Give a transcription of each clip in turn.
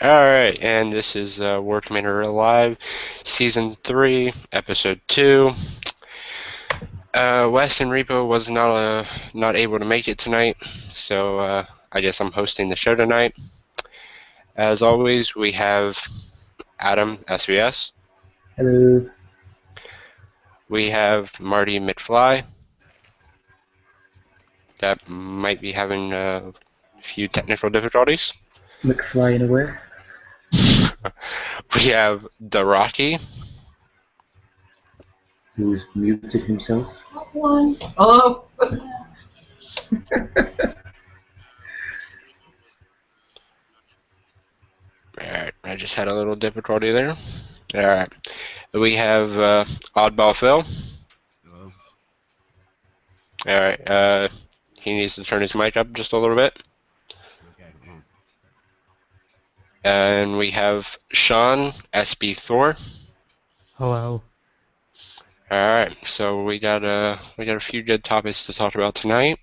Alright, and this is War Commander Live, Season 3, Episode 2. Wes and Repo was not able to make it tonight, so I guess I'm hosting the show tonight. As always, we have Adam, SVS. Hello. We have Marty McFly. That might be having a few technical difficulties. McFlying away. We have the Rocky. Who's muted himself. Hello. Alright, I just had a little difficulty there. Alright, we have Oddball Phil. Hello. Alright, he needs to turn his mic up just a little bit. Okay. And we have Sean, SB Thor. Hello. Alright, so we got a few good topics to talk about tonight.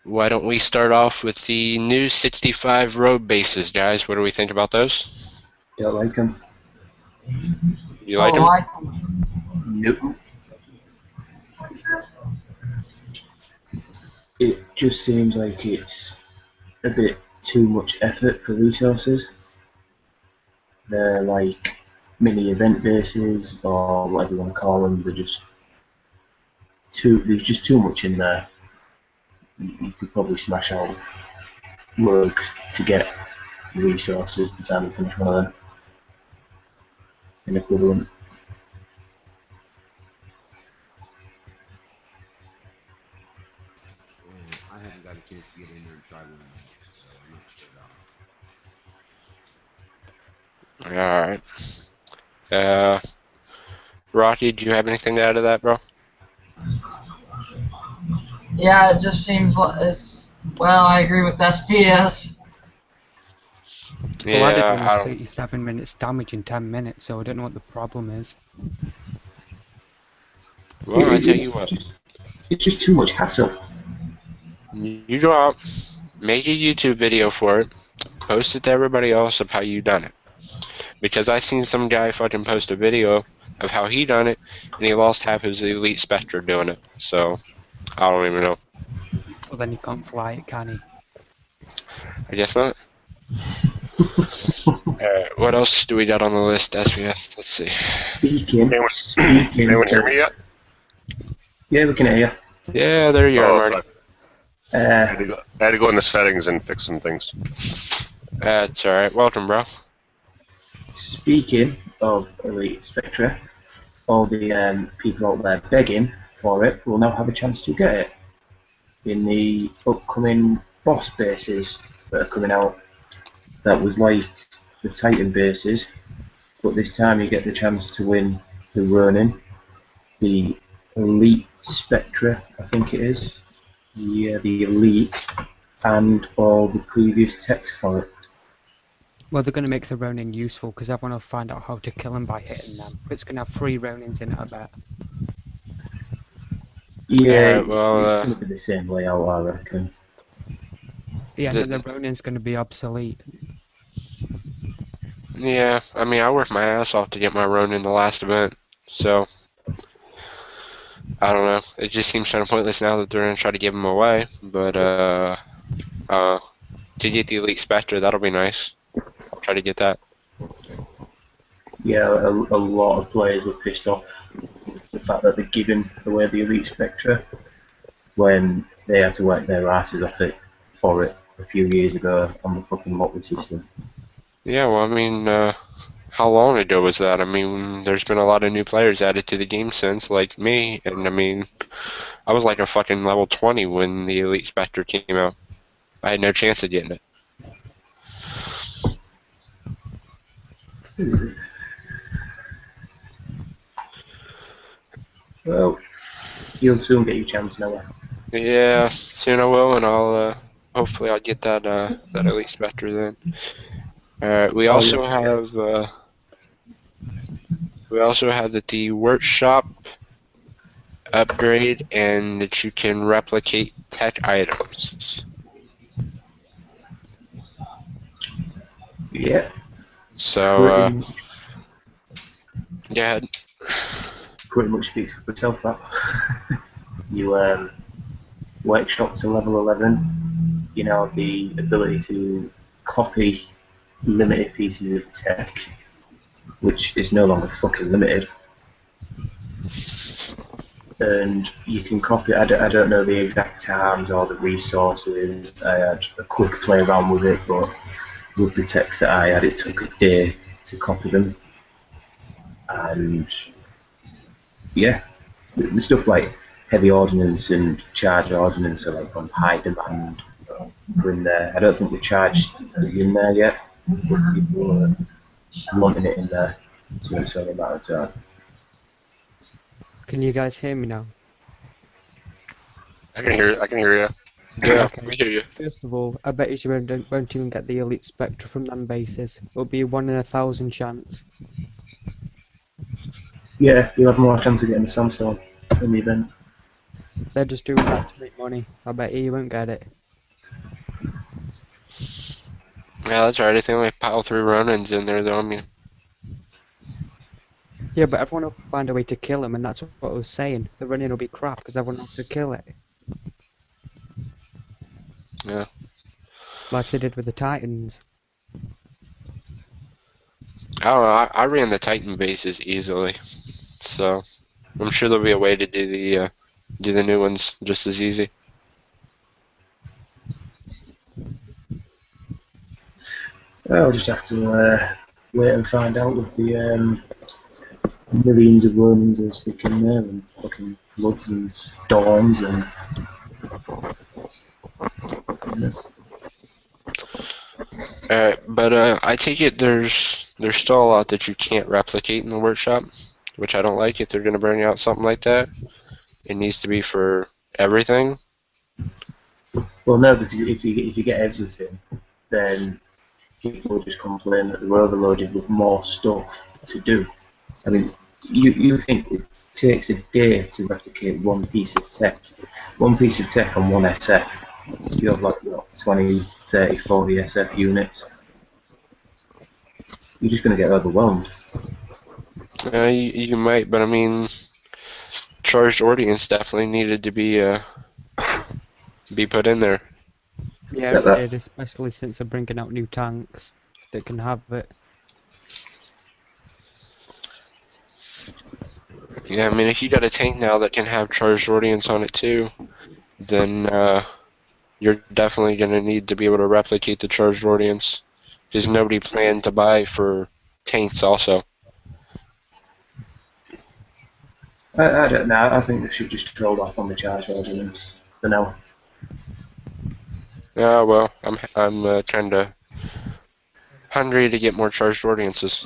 Why don't we start off with the new 65 road bases, guys? What do we think about those? Don't like him. You like them? Nope. It just seems like it's a bit too much effort for resources. They're like mini event bases or whatever you want to call them. There's just too much in there. You could probably smash out work to get resources by the time you finish one of them. An equivalent. I haven't got a chance to get in there and try one of these, so I'm not sure. Alright. Rocky, do you have anything to add to that, bro? Yeah, it just seems like it's. Well, I agree with SPS. Well, I did Yeah, almost 37 minutes damage in 10 minutes, so I don't know what the problem is. well, I tell you what. It's just too much hassle. You go out, make a YouTube video for it, post it to everybody else of how you done it. Because I seen some guy fucking post a video of how he done it, and he lost half his Elite Spectre doing it. So, I don't even know. Well, then you can't fly it, can he? I guess not. Alright, what else do we got on the list, SBS? Let's see. Speaking. Can anyone hear me yet? Yeah, we can hear you. Yeah, there you are, Marty. I had to go in the settings and fix some things. That's alright. Welcome, bro. Speaking of Elite Spectra, all the people out there begging for it will now have a chance to get it in the upcoming boss bases that are coming out. That was like the Titan bases, but this time you get the chance to win the Ronin, the Elite Spectra, I think it is. Yeah, the Elite, and all the previous text for it. Well, they're going to make the Ronin useful because everyone will find out how to kill them by hitting them. It's going to have 3 Ronins in it, I bet. Yeah, well, it's going to be the same layout, I reckon. Yeah, and then the Ronin's going to be obsolete. Yeah, I mean, I worked my ass off to get my Ronin in the last event, so I don't know. It just seems kind of pointless now that they're going to try to give them away, but to get the Elite Spectre, that'll be nice. I'll try to get that. Yeah, a lot of players were pissed off with the fact that they're giving away the Elite Spectra when they had to work their asses off it for it a few years ago on the fucking lottery system. Yeah, well, I mean, how long ago was that? I mean, there's been a lot of new players added to the game since, like me, and I mean, I was like a fucking level 20 when the Elite Spectre came out. I had no chance of getting it. Well, you'll soon get your chance now. Yeah, soon I will, and I'll hopefully I'll get that that Elite Spectre then. We also have the workshop upgrade and that you can replicate tech items. Yeah, So, pretty, yeah, pretty much speaks for itself. That you workshop to level 11. You know the ability to copy limited pieces of tech, which is no longer fucking limited. And you can copy. I don't know the exact terms or the resources. I had a quick play around with it, but with the text that I had, it took a day to copy them. And yeah, the stuff like heavy ordnance and charge ordnance are like on high demand for in there. I don't think the charge is in there yet, but people are wanting it in there, so it's only a matter of time. Can you guys hear me now? I can hear. I can hear you. yeah, Okay. we hear you. First of all, I bet you won't even get the Elite Spectre from them bases. It'll be a 1 in 1,000 chance. Yeah, you'll have more chance of getting the sandstone in the event. They're just doing that to make money. I bet you won't get it. Yeah, that's right. I think we pile 3 Ronins in there, though. I mean, Yeah, but everyone will find a way to kill him, and that's what I was saying. The running will be crap because everyone wants to kill it, yeah. like they did with the Titans. I don't know. I ran the Titan bases easily, so I'm sure there'll be a way to do the new ones just as easy. I'll just have to wait and find out with the millions of Romans that stick in there and fucking floods and storms and. Yeah. But I take it there's still a lot that you can't replicate in the workshop, which I don't like. If they're gonna bring out something like that, it needs to be for everything. Well, no, because if you get everything, then people just complain that they're overloaded with more stuff to do. I mean, you think it takes a day to replicate one piece of tech, on one SF. You have like what, 20, 30, 40 SF units. You're just going to get overwhelmed. You might, but I mean, charged audience definitely needed to be put in there. Yeah, Get it that? did, especially since they're bringing out new tanks that can have it. Yeah, I mean, if you got a tank now that can have charged audience on it too, then you're definitely gonna need to be able to replicate the charged audience, because nobody planned to buy for tanks also. I don't know. I think they should just hold off on the charge ordinance for now. Yeah, well, I'm trying to hungry to get more charged audiences.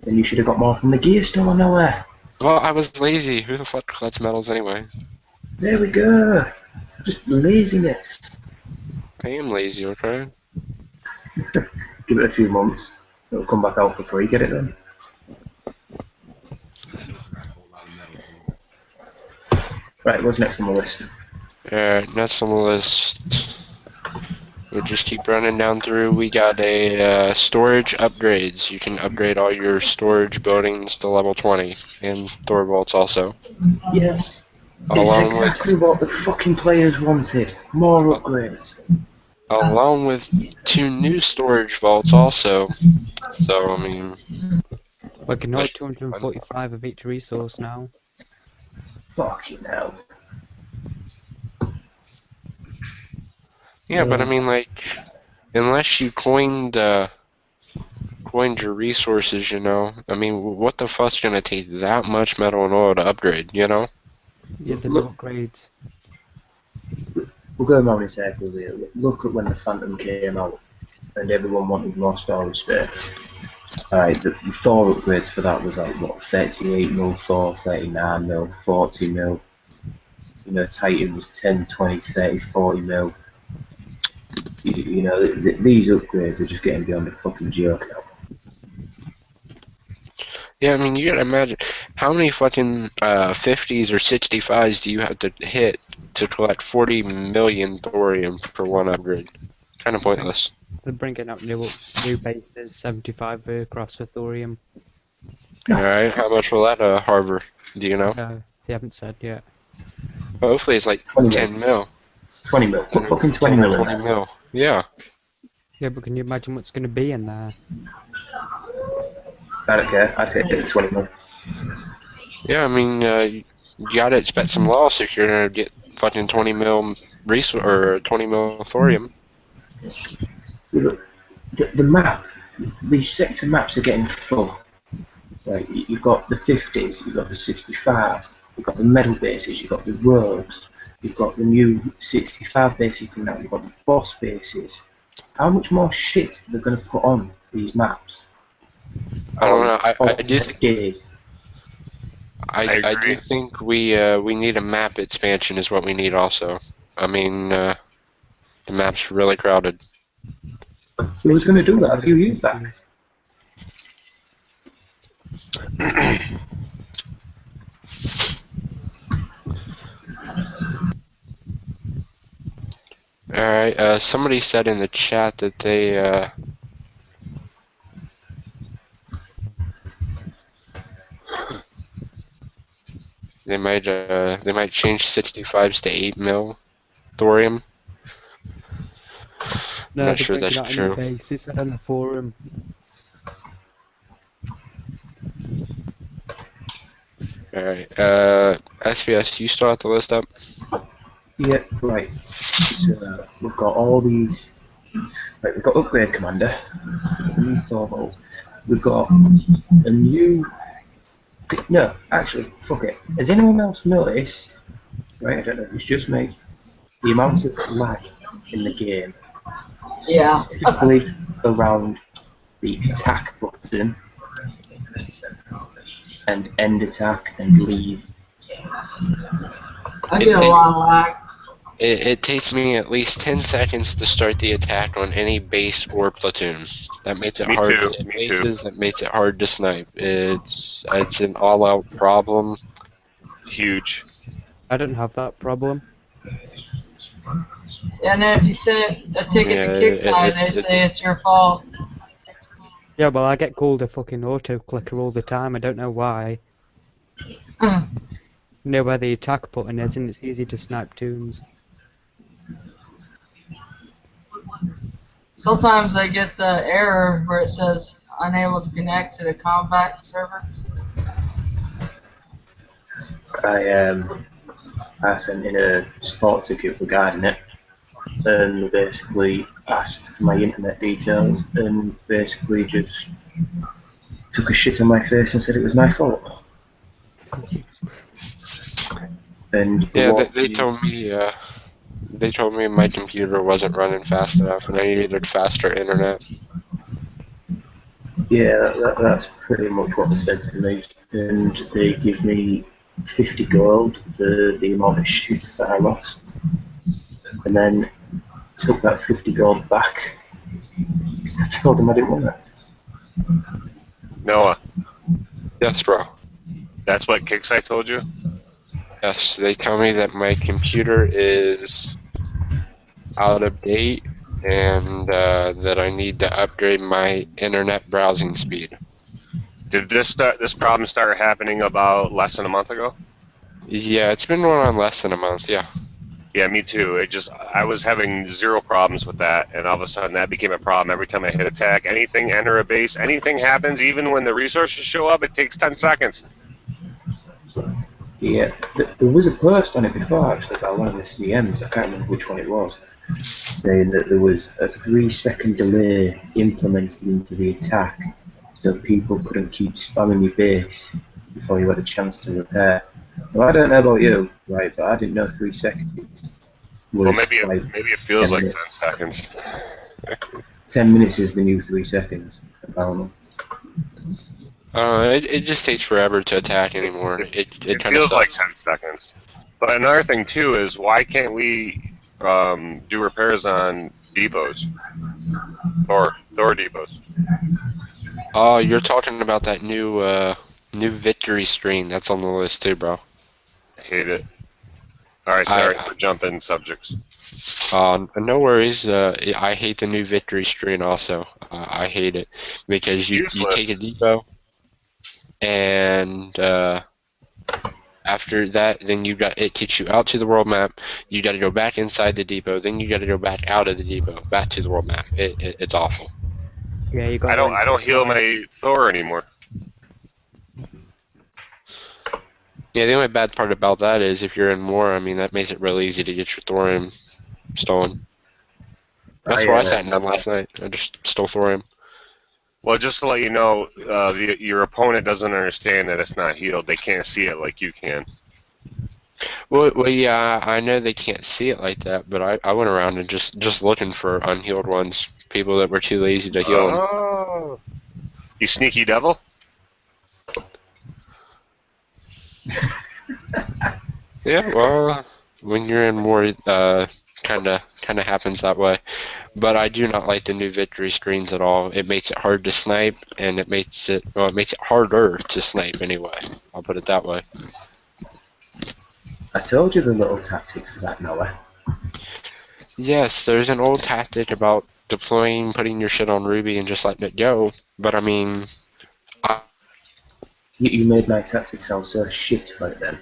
Then you should have got more from the gear store nowhere. Well, I was lazy. Who the fuck collects medals anyway? There we go. Just laziness. I am lazy, okay? Give it a few months. It'll come back out for free. Get it then. Still crack a whole lot of metal too. Right, what's next on the list? Next on the list. We'll just keep running down through. We got a storage upgrades. You can upgrade all your storage buildings to level 20, and Thor vaults also. Yes. It's Along exactly what the fucking players wanted. More upgrades. along with 2 new storage vaults also. So I mean, We can hold Wish- 245 of each resource now. Fucking hell. yeah, but I mean, like, unless you coined your resources, you know. I mean, what the fuck's gonna take that much metal and oil to upgrade, you know? Yeah, the new upgrades. We're going round in circles here. Look at when the Phantom came out and everyone wanted more storage space. Alright, the Thor upgrades for that was like, what, 38 mil Thor, 39 mil, 40 mil. You know, Titan was 10, 20, 30, 40 mil. You know, these upgrades are just getting beyond a fucking joke now. Yeah, I mean, you gotta imagine how many fucking 50s or 65s do you have to hit to collect 40 million thorium for one upgrade? Kind of pointless. They're bringing out new bases, 75 across for thorium. Alright, how much will that Harvard? Do you know? They haven't said yet. Hopefully it's like 20 mil. 10 mil. 20 mil. Put 10, fucking 20 10 or mil in 20 there. mil. Yeah. Yeah, but can you imagine what's going to be in there? I don't care. I'd hit it for 20 mil. Yeah, I mean, you gotta expect some loss if you're gonna get fucking 20 mil resource or 20 mil thorium. Look, the map, these sector maps are getting full. Like, you've got the 50s, you've got the 65s, you've got the medal bases, you've got the roads, you've got the new 65 bases coming out, you've got the boss bases. How much more shit are they going to put on these maps? I don't know. I On do 10 days. I agree. do think we need a map expansion is what we need also. I mean, the map's really crowded. Who was going to do that a few years back? Alright, somebody said in the chat that they might change 65s to 8 mil thorium. I'm No, not they're sure bringing that's out a new true. base. It said on the forum. Alright, SBS, you still have to list up? Yeah, right. So we've got all these. Right, we've got Upgrade Commander, new Thorvald. We've got a new. No, actually, fuck it. Has anyone else noticed? Right, I don't know if it's just me. The amount of lag in the game, Yeah. specifically around the attack button and end attack and leave. I get a lot of lag. It takes me at least 10 seconds to start the attack on any base or platoon. That makes it Me hard too, to hit me too. bases, that makes it hard to snipe. It's an all-out problem. Huge. I don't have that problem. And then if you send a ticket Yeah, to Kickside, they say it's your fault. Yeah, well, I get called a fucking auto-clicker all the time. I don't know why. You know where the attack button is, and it's easy to snipe tunes. Sometimes I get the error where it says unable to connect to the combat server. I sent in a support ticket regarding it, and basically asked for my internet details, and basically just took a shit on my face and said it was my fault. And Yeah, they told me my computer wasn't running fast enough and I needed faster internet. yeah, that's pretty much what they said to me. And they give me 50 gold for the amount of shit that I lost. And then took that 50 gold back because I told them I didn't want it. Noah, Yes, bro. that's what Kicksite told you? Yes, they tell me that my computer is out of date and that I need to upgrade my internet browsing speed. Did this problem start happening about less than a month ago? Yeah, it's been going on less than a month, yeah. Yeah, me too. I was having zero problems with that, and all of a sudden that became a problem. Every time I hit attack, anything, enter a base, anything happens, even when the resources show up, it takes 10 seconds. Yeah, there was a post on it before actually by one of the CMs, I can't remember which one it was, saying that there was a 3-second delay implemented into the attack so people couldn't keep spamming your base before you had a chance to repair. Well, I don't know about you, right, but I didn't know 3 seconds was Well, maybe like it feels 10 like minutes. 10 seconds. 10 minutes is the new 3 seconds, apparently. It just takes forever to attack anymore. It It kind of feels like sucks. 10 seconds. But another thing, too, is why can't we do repairs on depots? Or Thor depots? Oh, you're talking about that new victory screen that's on the list too, bro. I hate it. All right, sorry I for jumping subjects. no worries. I hate the new victory screen also. I hate it because you take a Useless. depot and after that, then it kicks you out to the world map. You got to go back inside the depot. Then you got to go back out of the depot, back to the world map. It's awful. Yeah, you got I to don't. I enter don't it heal twice. my Thor anymore. Yeah, the only bad part about that is if you're in war, I mean, that makes it real easy to get your thorium stolen. That's I what I sat and done last night. I just stole thorium. Well, just to let you know, your opponent doesn't understand that it's not healed. They can't see it like you can. Well, yeah, I know they can't see it like that, but I went around and just looking for unhealed ones, people that were too lazy to heal them. Oh, you sneaky devil! Yeah, well, when you're in war, kinda happens that way. But I do not like the new victory screens at all. It makes it hard to snipe, and it makes it harder to snipe anyway. I'll put it that way. I told you the little tactic for that, Noah. Yes, there's an old tactic about deploying, putting your shit on Ruby, and just letting it go. But I mean, I, You made my tactic sound so shit right then.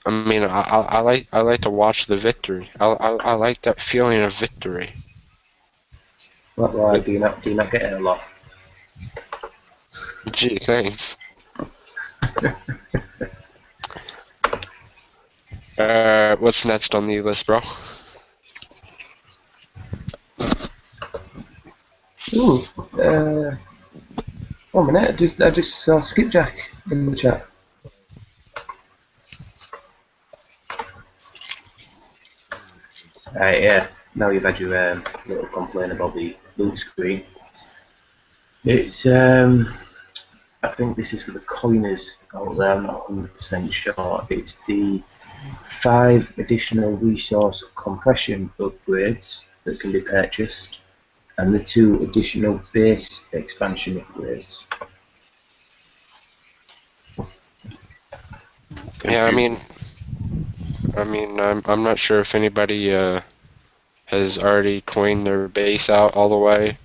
I like to watch the victory. I like that feeling of victory. Why But, do you not get it a lot? gee, thanks. What's next on the list, bro? Ooh, 1 minute. I just saw Skipjack in the chat. Right, yeah. Now you've had your little complaint about the loot screen. It's I think this is for the coiners out there. I'm not 100% sure. It's the 5 additional resource compression upgrades that can be purchased, and the 2 additional base expansion upgrades. Yeah, Confusing. I'm not sure if anybody has already coined their base out all the way,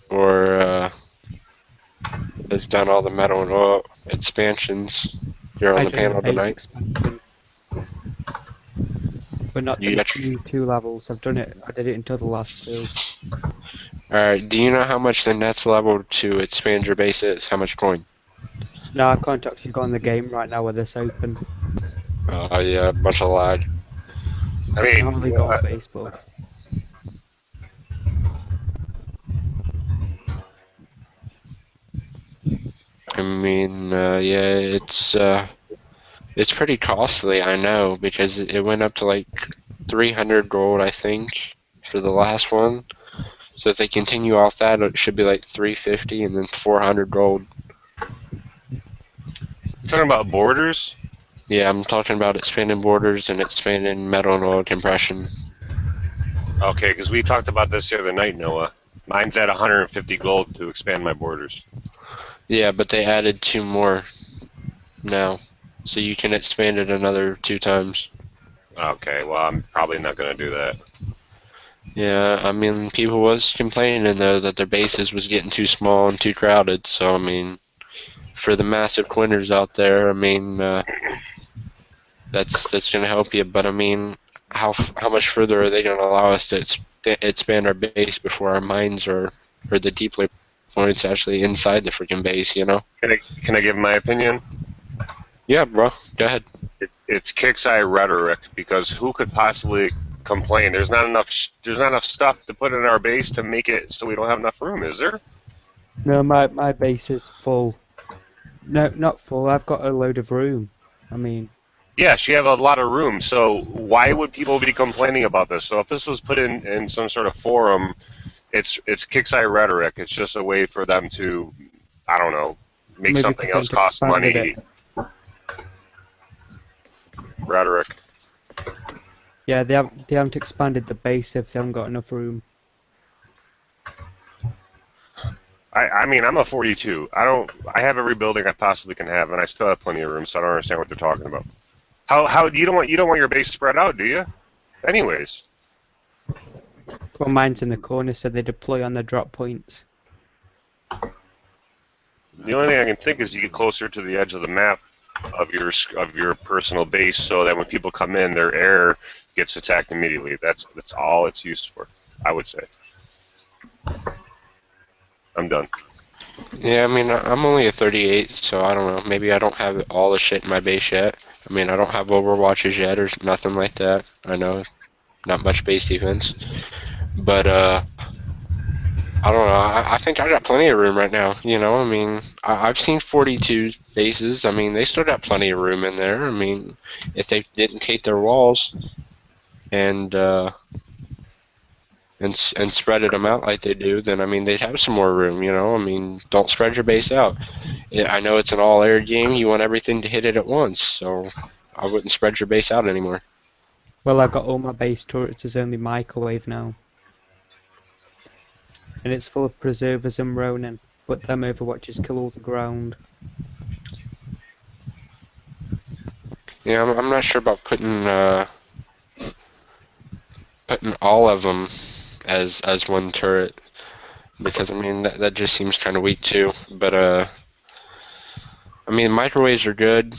or has done all the metal and oil expansions here on I the done the panel base tonight. expansion, but not You the got new 2 levels. I did it until the last 2. Alright, do you know how much the next level to expand your base is? How much coin? No, I can't actually go on the game right now with this open. Yeah, a bunch of lag. I I can mean, only go on Facebook. Yeah, it's pretty costly, I know, because it went up to like 300 gold, I think, for the last one. So if they continue off that, it should be like 350 and then 400 gold. talking about borders. Yeah, I'm talking about expanding borders and expanding metal and oil compression. Okay, because we talked about this the other night, Noah. Mine's at 150 gold to expand my borders. Yeah, but they added 2 more now. So you can expand it another 2 times. Okay, well, I'm probably not going to do that. Yeah, I mean, people was complaining though that their bases was getting too small and too crowded. So I mean, for the massive quinners out there, I mean, that's gonna help you. But I mean, how much further are they gonna allow us to expand our base before our mines or the deep points actually inside the freaking base? You know? Can I give my opinion? Yeah, bro. Go ahead. It's kick's eye rhetoric because who could possibly complain? There's not enough. There's not enough stuff to put in our base to make it so we don't have enough room. Is there? No, my base is full. No, not full. I've got a load of room. I mean, Yes, you have a lot of room. So why would people be complaining about this? So if this was put in some sort of forum, it's kick's eye rhetoric. It's just a way for them to, I don't know, make maybe something because they else haven't cost expanded it. money. Rhetoric. Yeah, they haven't expanded the base if they haven't got enough room. I mean, I'm a 42. I have every building I possibly can have, and I still have plenty of room. So I don't understand what they're talking about. How you don't want your base spread out, do you? Anyways, Well, mine's in the corner, so they deploy on the drop points. the only thing I can think is you get closer to the edge of the map of your personal base, so that when people come in, their air gets attacked immediately. That's all it's used for, I would say. I'm done. Yeah, I mean, I'm only a 38, so I don't know. Maybe I don't have all the shit in my base yet. I mean, I don't have Overwatches yet or nothing like that. I know, not much base defense. But, I don't know. I think I got plenty of room right now. You know, I mean, I've seen 42 bases. I mean, they still got plenty of room in there. I mean, if they didn't take their walls and and spreaded them out like they do, then I mean, they'd have some more room. You know, I mean, don't spread your base out. I know it's an all-air game. You want everything to hit it at once, so I wouldn't spread your base out anymore. Well, I got all my base turrets as only microwave now. And it's full of preservers and Ronin, but them Overwatches kill all the ground. Yeah, I'm not sure about putting all of them as one turret, because I mean that just seems kind of weak too. But I mean microwaves are good.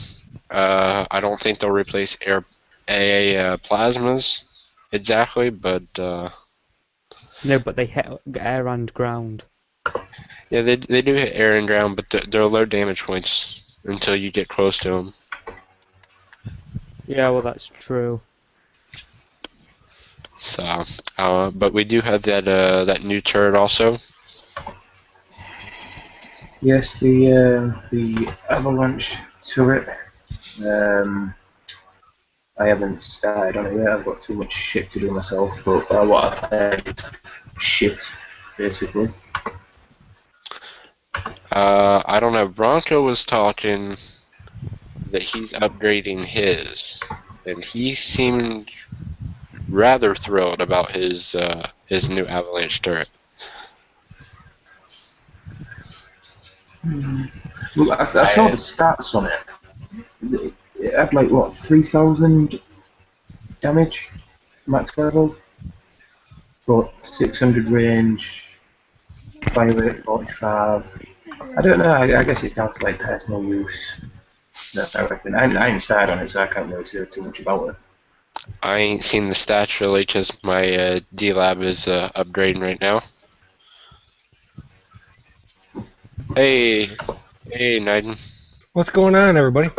I don't think they'll replace AA plasmas exactly, but No, but they hit air and ground. yeah, they do hit air and ground, but they're low damage points until you get close to them. Yeah, well, that's true. So, but we do have that new turret also. Yes, the avalanche turret. I haven't started on it yet. I've got too much shit to do myself. But what I've heard is shit, basically. I don't know. Bronco was talking that he's upgrading his, and he seemed rather thrilled about his new avalanche turret. Well, I saw the stats on it. It had like what 3,000 damage, max level, but 600 range, fire rate 45. I don't know. I guess it's down to like personal use. I reckon. I ain't started on it, so I can't really say too much about it. I ain't seen the stats really because my D-Lab is upgrading right now. Hey, hey, Naiden. What's going on, everybody?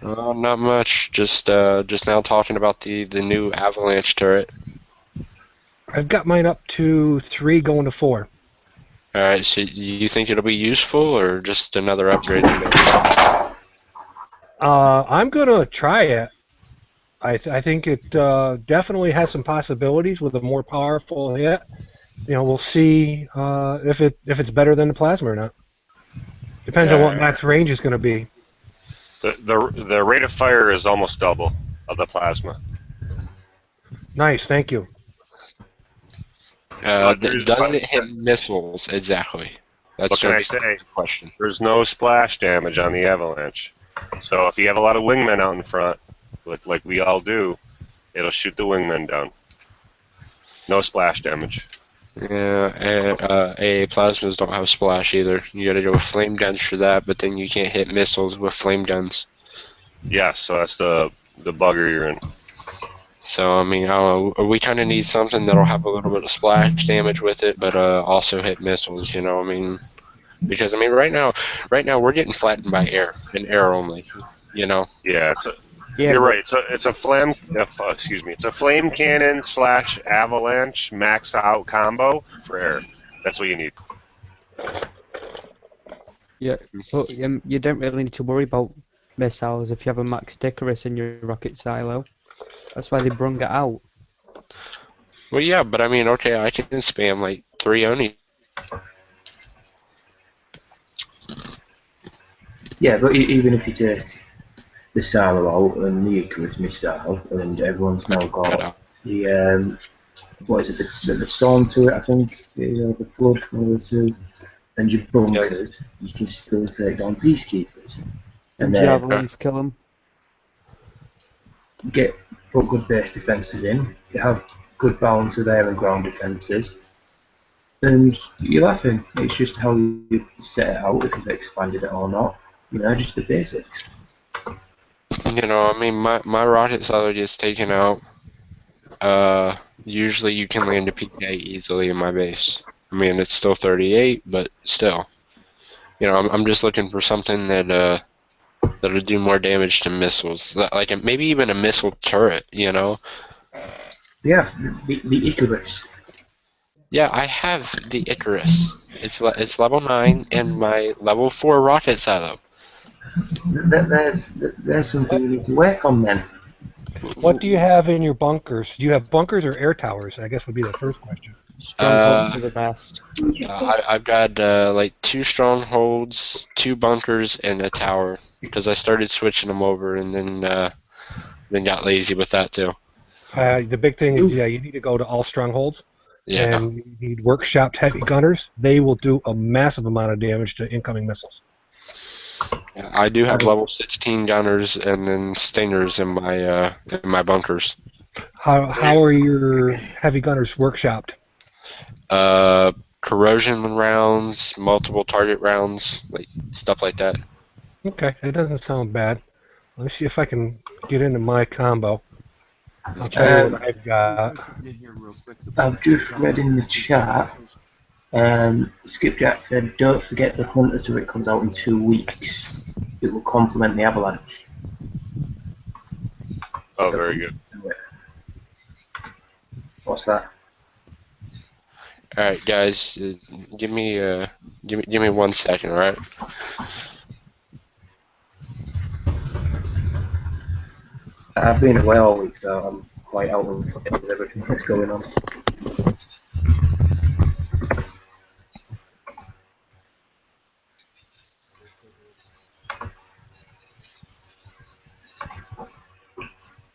Not much. Just now talking about the new avalanche turret. I've got mine up to 3 going to 4. All right. So, do you think it'll be useful or just another upgrade? I'm going to try it. I think it definitely has some possibilities with a more powerful hit. You know, we'll see if it's better than the plasma or not. Depends on what max range is going to be. The rate of fire is almost double of the plasma. Nice, thank you. Does it hit missiles exactly? That's What can I say? the question. There's no splash damage on the avalanche. So if you have a lot of wingmen out in front, like we all do, it'll shoot the wingmen down. No splash damage. Yeah, AA plasmas don't have splash either. You gotta go with flame guns for that, but then you can't hit missiles with flame guns. Yeah, so that's the bugger you're in. So I mean, I don't know. We kind of need something that'll have a little bit of splash damage with it, but also hit missiles. You know, I mean, because I mean, right now we're getting flattened by air and air only. You know. Yeah, you're right. It's a flame. It's a flame cannon / avalanche max out combo for air. That's what you need. Yeah, but you don't really need to worry about missiles if you have a max Icarus in your rocket silo. That's why they brung it out. Well, yeah, but I mean, okay, I can spam like 3 Oni. Yeah, but even if you take the silo out and the Icarus missile, and everyone's now got the what is it? The storm turret, I think. The flood, one of the two, and your bunkers. You can still take down peacekeepers. And javelins kill them. put good base defences in, you have good balance of air and ground defences, and you're laughing. It's just how you set it out, if you've expanded it or not. You know, just the basics. You know, I mean, my rocket silo gets taken out. Usually you can land a PK easily in my base. I mean, it's still 38, but still. You know, I'm just looking for something that'll do more damage to missiles, like maybe even a missile turret. You know. Yeah, the Icarus. Yeah, I have the Icarus. It's level 9 and my level 4 rocket silo. There's something you need to work on then. What do you have in your bunkers? Do you have bunkers or air towers? I guess would be the first question. Strongholds are the best. I've got like 2 strongholds, 2 bunkers, and a tower because I started switching them over and then got lazy with that too. The big thing is, yeah, you need to go to all strongholds, Yeah, and you need workshopped heavy gunners. They will do a massive amount of damage to incoming missiles. I do have level 16 gunners and then stingers in my bunkers. How are your heavy gunners workshopped? Corrosion rounds, multiple target rounds, like stuff like that. Okay, it doesn't sound bad. Let me see if I can get into my combo. I'll tell you what I've got. I've just read in the chat, Skipjack said, don't forget the Hunter turret comes out in 2 weeks. It will complement the Avalanche. Oh, very good. What's that? All right, guys, give me 1 second, all right? I've been away all week, so I'm quite out of with everything that's going on.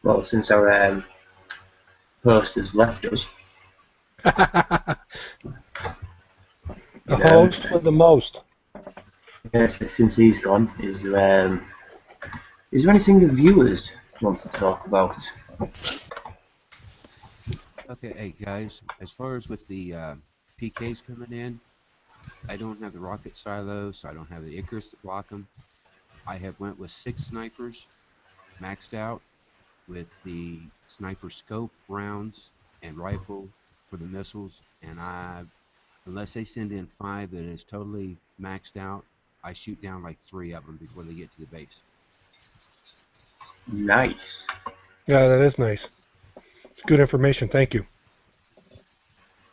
Well, since our host has left us, The host for the most. yes, since he's gone, is there anything the viewers want to talk about? Okay, hey guys, as far as with the PKs coming in, I don't have the rocket silo, so I don't have the Icarus to block them. I have went with 6 snipers, maxed out, with the sniper scope rounds and rifle for the missiles, and unless they send in 5 that is totally maxed out, I shoot down like 3 of them before they get to the base. Nice. Yeah, that is nice. It's good information. Thank you.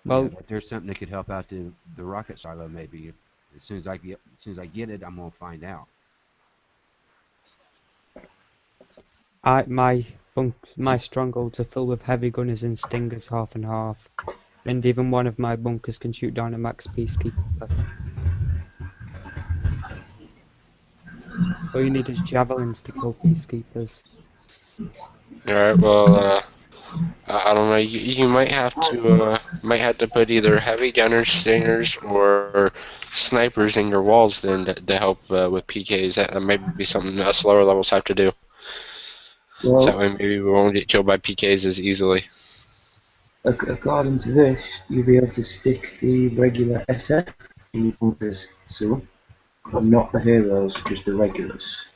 Well, Yeah, but there's something that could help out the rocket silo maybe. As soon as I get it, I'm gonna find out. my strongholds are filled with heavy gunners and stingers half and half, and even one of my bunkers can shoot down a max peacekeeper. All you need is javelins to kill peacekeepers. All right, well, I don't know. You might have to put either heavy gunners, stingers, or snipers in your walls then to help with PKs. That might be something us lower levels have to do. So that Well, way maybe we won't get killed by PKs as easily. according to this, you'll be able to stick the regular SF in your bunkers soon, but not the heroes, just the regulars.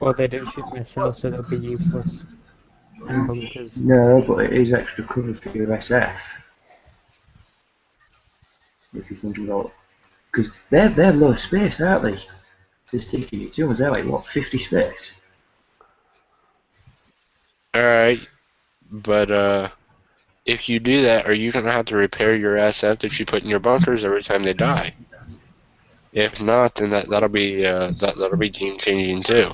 Well, they don't shoot missiles, so they'll be useless in bunkers. No, but it is extra cover for your SF. If you think about, because they're low space, aren't they? To stick in your tunes, they're like what 50 space. All right, but if you do that, are you gonna have to repair your SF that you put in your bunkers every time they die? If not, then that'll be game changing too.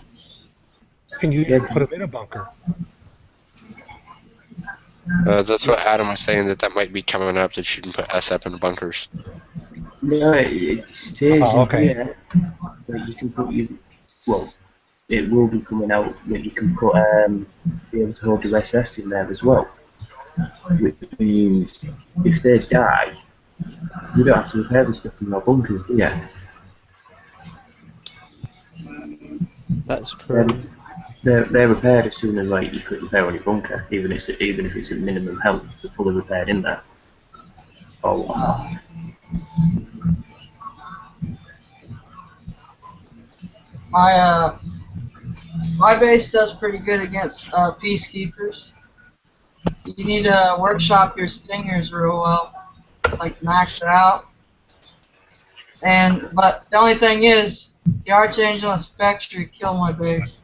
Can you Yeah, put them in a bunker? That's what Adam was saying that might be coming up that you can put SF in the bunkers. no, it stays Oh, in okay. here, but you can put you. Well, it will be coming out that you can put be able to hold your SFs in there as well, which means if they die, you don't have to repair the stuff in your bunkers, do you? That's They're true. they're repaired as soon as like you could repair on your bunker, even if it's at minimum health, they're fully repaired in there. Or whatnot. My my base does pretty good against peacekeepers. You need to workshop your stingers real well, like max it out. But the only thing is, the Archangel and Spectre kill my base.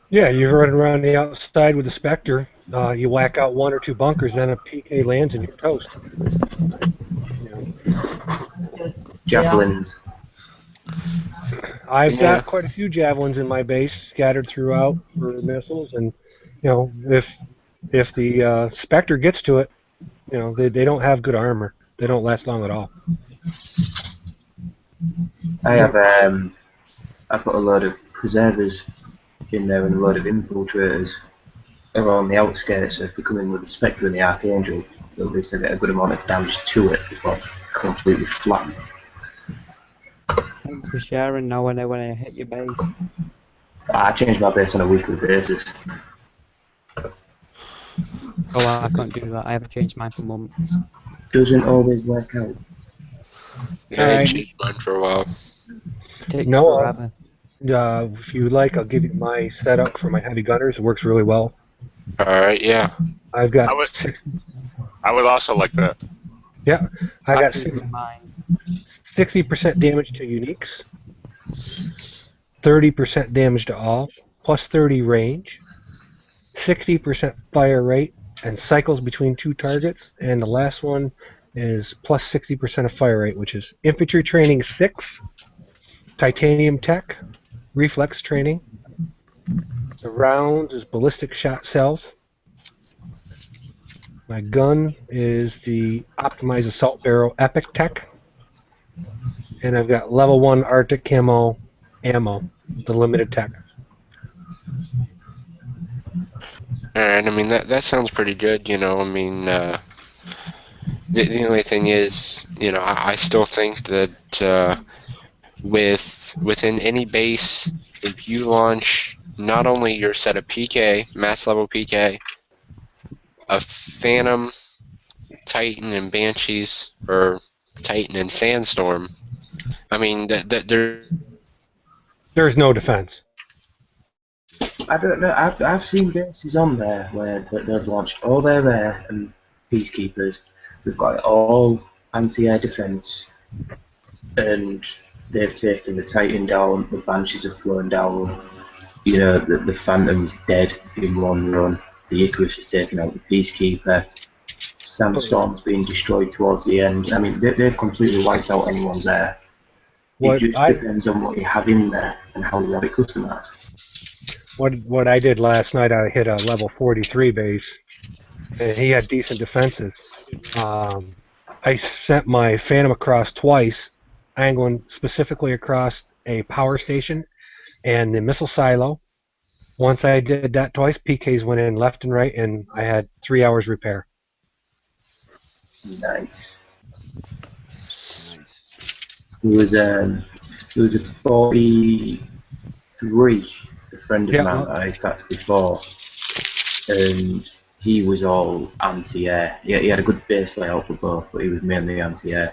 Yeah, you're running around the outside with the Spectre. You whack out 1 or 2 bunkers, then a PK lands and you're toast. You know. Javelins. I've Yeah. got quite a few javelins in my base scattered throughout for missiles, and you know, if the Spectre gets to it, you know, they don't have good armor. They don't last long at all. I put a load of preservers in there and a load of infiltrators around the outskirts, so if they come in with the Spectre and the Archangel, at least they get a good amount of damage to it before it's completely flattened. Thanks for sharing. Now I know when I hit your base. I change my base on a weekly basis. Oh, I can't do that. I haven't changed mine for months. Doesn't always work out. Yeah, I Alright. changed mine for a while. It takes No, forever. if you like, I'll give you my setup for my heavy gunners. It works really well. Alright, yeah. I've got I would also like that. Yeah, I I got can do mine. 60% damage to uniques, 30% damage to all, plus 30 range, 60% fire rate, and cycles between 2 targets. And the last one is plus 60% of fire rate, which is infantry training 6, titanium tech, reflex training. The rounds is ballistic shot cells. My gun is the optimized assault barrel epic tech. And I've got level 1 Arctic camo ammo, the limited tech. Alright, I mean, that sounds pretty good, you know, I mean, the only thing is, you know, I still think that, within any base, if you launch not only your set of PK, mass level PK, a Phantom, Titan, and Banshees, or Titan and Sandstorm, I mean, There's no defense. I don't know. I've seen bases on there where they've launched all their air and peacekeepers. We've got it all anti-air defense, and they've taken the Titan down. The Banshees have flown down. You know, the Phantom's dead in one run. The Icarus has taken out the peacekeeper. Sandstorm's being destroyed towards the end. I mean, they've completely wiped out anyone's air. It just depends on what you have in there and how you have it customized. What I did last night, I hit a level 43 base, and he had decent defenses. I sent my Phantom across twice, angling specifically across a power station and the missile silo. Once I did that twice, PKs went in left and right, and I had 3 hours repair. Nice. Nice. It was a 43, a friend of mine that I attacked before, and he was all anti-air. He had a good base layout for both, but he was mainly anti-air.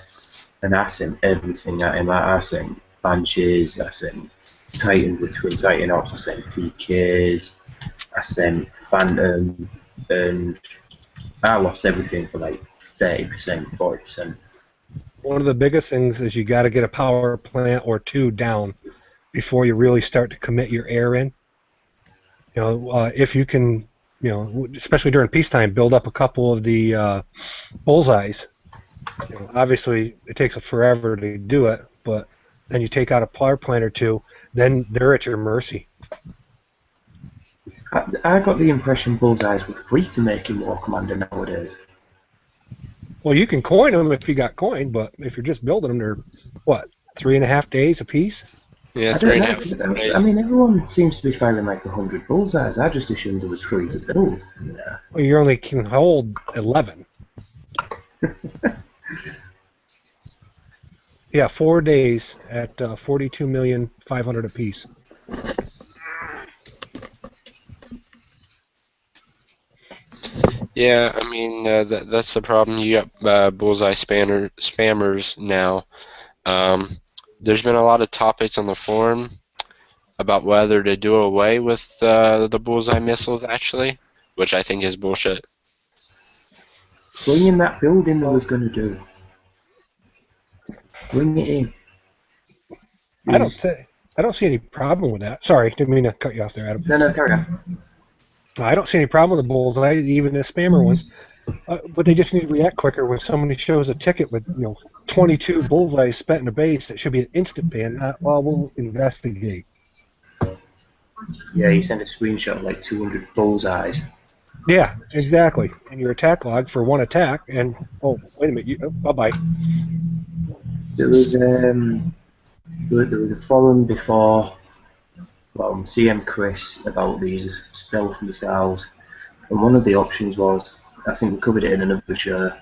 And I sent everything at him. I sent Banshees, I sent Titan with Twin Titan Ops, I sent PKs, I sent Phantom, and I lost everything for like 30%, 40%. One of the biggest things is you got to get a power plant or 2 down before you really start to commit your air in. You know, if you can, you know, especially during peacetime, build up a couple of the bullseyes. You know, obviously, it takes forever to do it, but then you take out a power plant or 2, then they're at your mercy. I got the impression bullseyes were free to make in War Commander nowadays. Well, you can coin them if you got coin, but if you're just building them, they're, what, 3.5 days a piece? yeah, I three don't and a half know. days. I mean, everyone seems to be firing like 100 bullseyes. I just assumed it was free to build. Yeah. Well, you only can hold 11. Yeah, 4 days at 42,500,000 apiece. Yeah, I mean that's the problem. You got bullseye spammers now. Um, there's been a lot of topics on the forum about whether to do away with the bullseye missiles, actually, which I think is bullshit. Bring in that building they was going to do. Bring it in. I don't There's... say I don't see any problem with that. Sorry, didn't mean to cut you off there, Adam. No, no, carry on. I don't see any problem with the bullseye, even the spammer ones. But they just need to react quicker when somebody shows a ticket with 22 bullseyes spent in a base. That should be an instant ban. Not, well, we'll investigate. Yeah, you send a screenshot of like 200 bullseyes. Yeah, exactly. And your attack log for one attack, and oh, wait a minute, bye bye. There was a forum before from CM Chris about these stealth missiles, and one of the options was, I think we covered it in another show,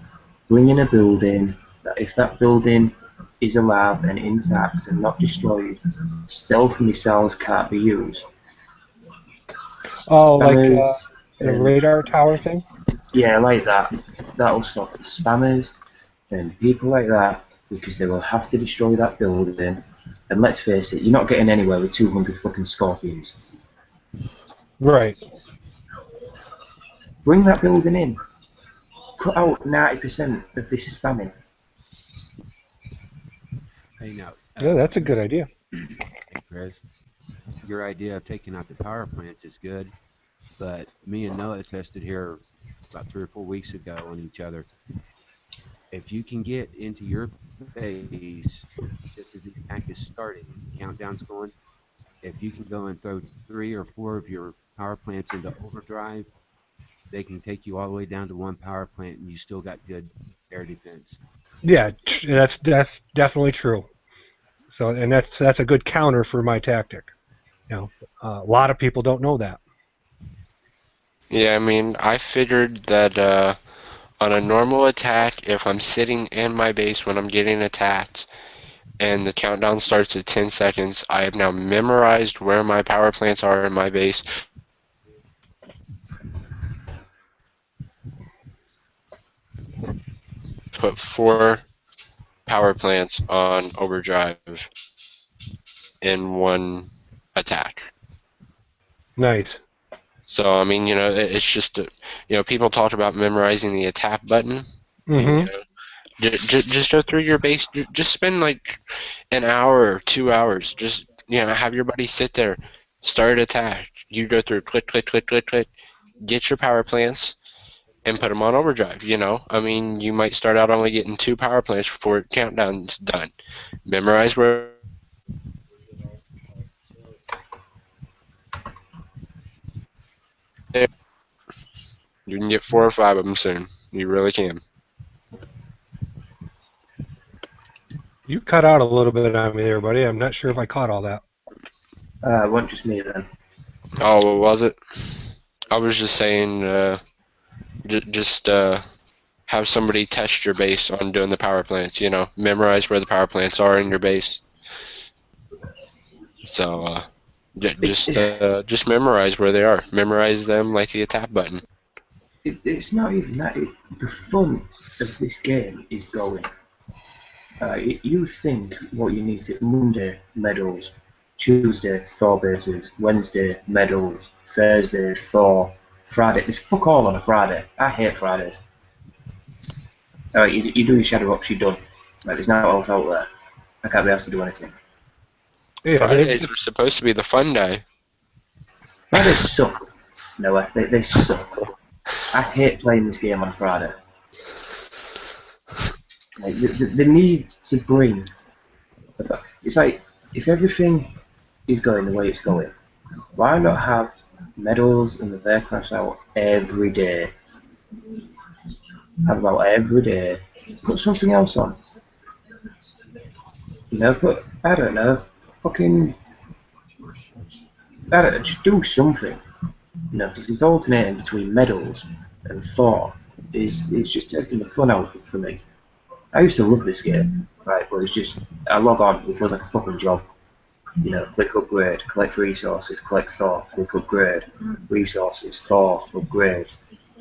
bring in a building that if that building is alive and intact and not destroyed, stealth missiles can't be used. Oh, like Spammers the and radar tower thing. yeah, like that. That'll stop the spammers and people like that because they will have to destroy that building. And let's face it, you're not getting anywhere with 200 fucking scorpions. Right. Bring that building in. Cut out 90% of this spamming. Hey, now, Yeah, that's a good Chris, idea. hey, Chris, your idea of taking out the power plants is good, but me and Noah tested here about 3 or 4 weeks ago on each other. If you can get into your base just as the attack is starting, the countdown's going, if you can go and throw 3 or 4 of your power plants into overdrive, they can take you all the way down to one power plant and you still got good air defense. Yeah, that's definitely true. So, and that's a good counter for my tactic. A lot of people don't know that. Yeah, I mean, I figured that on a normal attack, if I'm sitting in my base when I'm getting attacked and the countdown starts at 10 seconds, I have now memorized where my power plants are in my base. Put 4 power plants on overdrive in one attack. Nice. So I mean, it's just people talked about memorizing the attack button, and Mm-hmm. just go through your base. Just spend like an hour or 2 hours. Just have your buddy sit there, start attack. You go through click, click, click, click, click, get your power plants, and put them on overdrive. I mean, you might start out only getting 2 power plants before countdown's done. Memorize where you can get 4 or 5 of them soon. You really can. You cut out a little bit on me there, buddy. I'm not sure if I caught all that. It wasn't just me then. Oh, what was it? I was just saying, just have somebody test your base on doing the power plants. Memorize where the power plants are in your base. So just memorize where they are. Memorize them like the attack button. It's not even that. The fun of this game is going. You think what you need to Monday, medals, Tuesday, Thor bases, Wednesday, medals, Thursday, Thor, Friday. There's fuck all on a Friday. I hate Fridays. You do your shadow ops, you're done. There's not else out there. I can't be asked to do anything. Yeah, Fridays are supposed to be the fun day. Fridays suck. No, they suck. I hate playing this game on a Friday. They need to bring. It's like if everything is going the way it's going, why not have medals and the aircrafts out every day? Have them out every day. Put something else on. Put I don't know, fucking I don't know, just do something. Because it's alternating between medals and Thor is just taking the fun out of it for me. I used to love this game, right? But it's just I log on, it feels like a fucking job. Click upgrade, collect resources, collect Thor, click upgrade, resources, Thor, upgrade.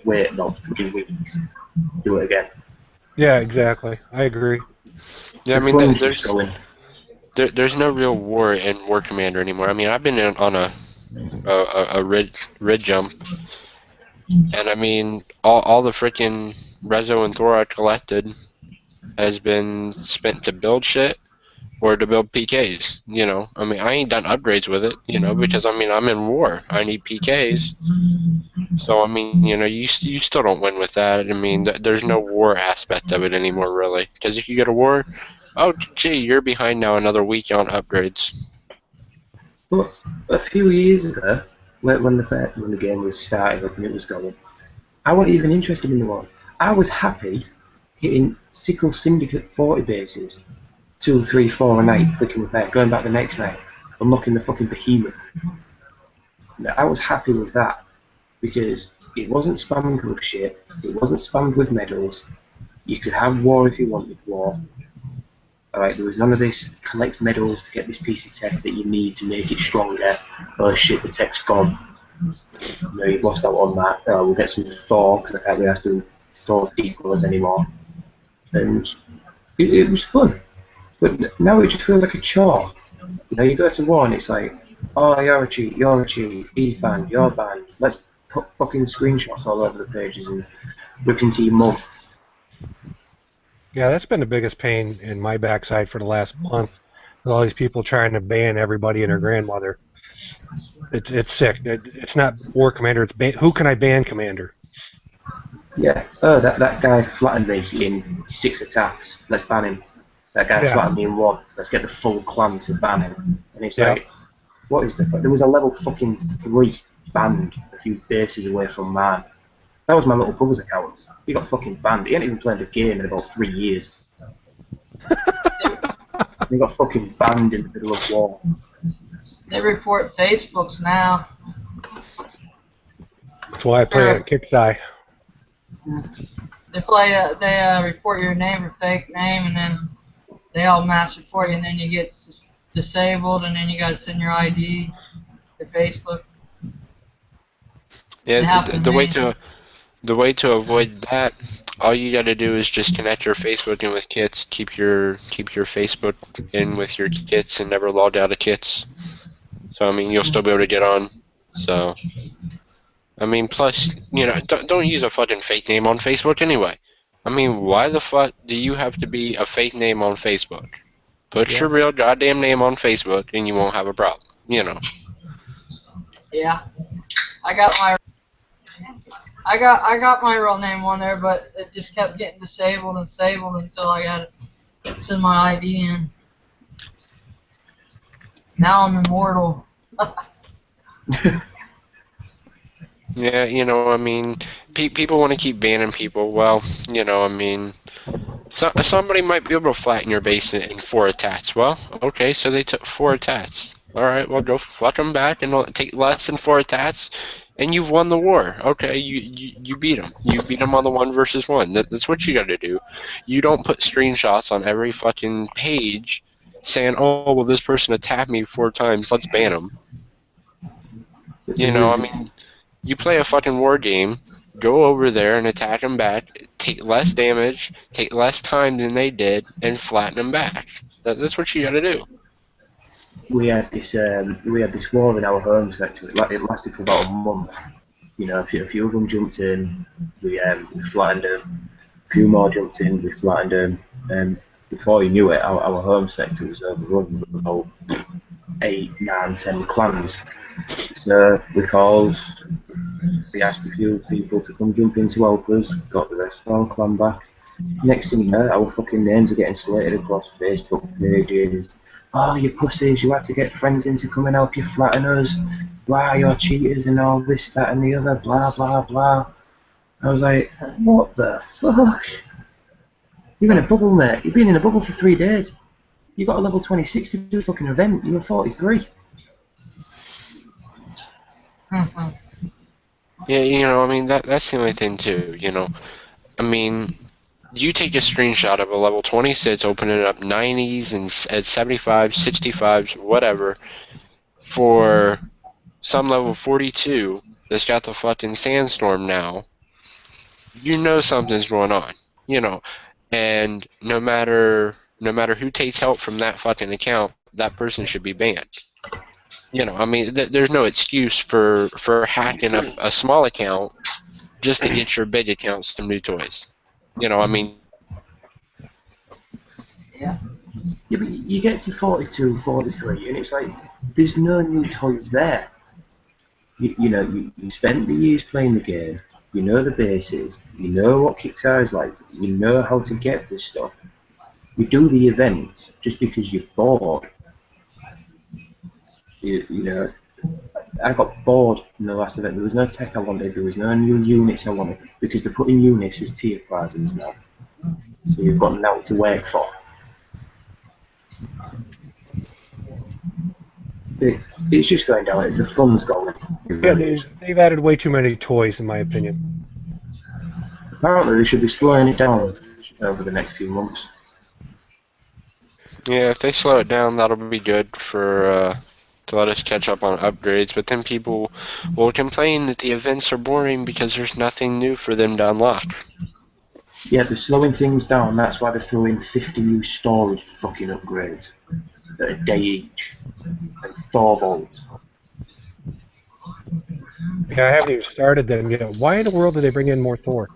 wait about 3 weeks, do it again. Yeah, exactly. I agree. Yeah, I The mean, fun's just going. there's no real war in War Commander anymore. I mean, I've been on a rid jump, and I mean, all the freaking Rezo and Thor I collected has been spent to build shit or to build PKs. You know, I mean, I ain't done upgrades with it. You know, because I mean, I'm in war. I need PKs. So I mean, you know, you still don't win with that. I mean, there's no war aspect of it anymore, really. Because if you go to war, oh gee, you're behind now another week on upgrades. But a few years ago, when the game was starting up and it was going, I wasn't even interested in the war. I was happy hitting Sickle Syndicate 40 bases, 2, 3, 4 a night, clicking repair, going back the next night, unlocking the fucking behemoth. I was happy with that because it wasn't spammed with shit, it wasn't spammed with medals. You could have war if you wanted war. Alright, there was none of this collect medals to get this piece of tech that you need to make it stronger. Oh shit, the tech's gone. You know, you've lost out on that. We'll get some Thor, because I can't be asked to do Thor equals anymore. And it was fun. But now it just feels like a chore. You know, you go to war and it's like, oh, you're a cheat, he's banned, you're banned. Let's put fucking screenshots all over the pages and rip into your mum. Yeah, that's been the biggest pain in my backside for the last month. With all these people trying to ban everybody and their grandmother. It's sick. It's not War Commander. It's who can I ban Commander? Yeah. Oh, that guy flattened me in 6 attacks. Let's ban him. That guy Yeah. flattened me in 1. Let's get the full clan to ban him. And it's Yeah. like, what is the? There was a level fucking 3 banned a few bases away from mine. That was my little brother's account. He got fucking banned. He hadn't even played the game in about 3 years. He got fucking banned in the middle of war. They report Facebooks now. That's why I play at Kickseye. They report your name or fake name, and then they all mass report you, and then you get disabled, and then you gotta send your ID to Facebook. It Yeah, happened to me. the way to avoid that, all you got to do is just connect your Facebook in with kits, keep your Facebook in with your kits, and never log out of kits. So I mean, you'll still be able to get on. So I mean, plus, you know, don't use a fucking fake name on Facebook anyway. I mean, why the fuck do you have to be a fake name on Facebook? Put your real goddamn name on Facebook, and you won't have a problem. You know. Yeah, I got my real name on there, but it just kept getting disabled and disabled until I got to send my ID in. Now I'm immortal. Yeah, you know, I mean, people want to keep banning people. Well, you know, I mean, somebody might be able to flatten your base in 4 attacks. Well, okay, so they took 4 attacks. All right, well, go fuck them back and take less than 4 attacks, and you've won the war. Okay, you beat them. You beat them on the 1 versus 1. That's what you got to do. You don't put screenshots on every fucking page saying, oh, well, this person attacked me 4 times. Let's ban them. You know, I mean, you play a fucking war game, go over there and attack them back, take less damage, take less time than they did, and flatten them back. That's what you gotta do. We had this war in our home sector. It lasted for about a month. You know, a few of them jumped in. We flattened them. A few more jumped in. We flattened them. And before you knew it, our home sector was overrun with about 8, 9, 10 clans. So we asked a few people to come jump in to help us. Got the rest of our clan back. Next thing you know, our fucking names are getting slated across Facebook pages. Oh, you pussies, you had to get friends in to come and help you flatten us. Blah, you're cheaters and all this, that and the other, blah, blah, blah. I was like, what the fuck? You're in a bubble, mate. You've been in a bubble for 3 days. You got a level 26 to do a fucking event. You were 43. Yeah, you know, I mean, that's the only thing, too, you know. I mean, you take a screenshot of a level 26, open it up 90s and at 75s, 65s, whatever, for some level 42 that's got the fucking sandstorm now, you know something's going on, you know, and no matter who takes help from that fucking account, that person should be banned. You know, I mean, there's no excuse for hacking up a small account just to get your big account some new toys. You know, I mean, Yeah. Yeah, but you get to 42, 43, and it's like, there's no new toys there. You spent the years playing the game, you know the bases, you know what Kicks Eyes like, you know how to get this stuff. You do the events just because you're bored. You know, I got bored in the last event. There was no tech I wanted, there was no new units I wanted, because they're putting units as tier prizes now. So you've got now to work for. It's just going down. The fun's going. It Yeah, really is. they've added way too many toys, in my opinion. Apparently, they should be slowing it down over the next few months. yeah, if they slow it down, that'll be good for to let us catch up on upgrades. But then people will complain that the events are boring because there's nothing new for them to unlock. Yeah, they're slowing things down. That's why they're throwing 50 new storage fucking upgrades at a day each. And Thorvalds. Yeah, I haven't even started them yet. Why in the world did they bring in more Thor?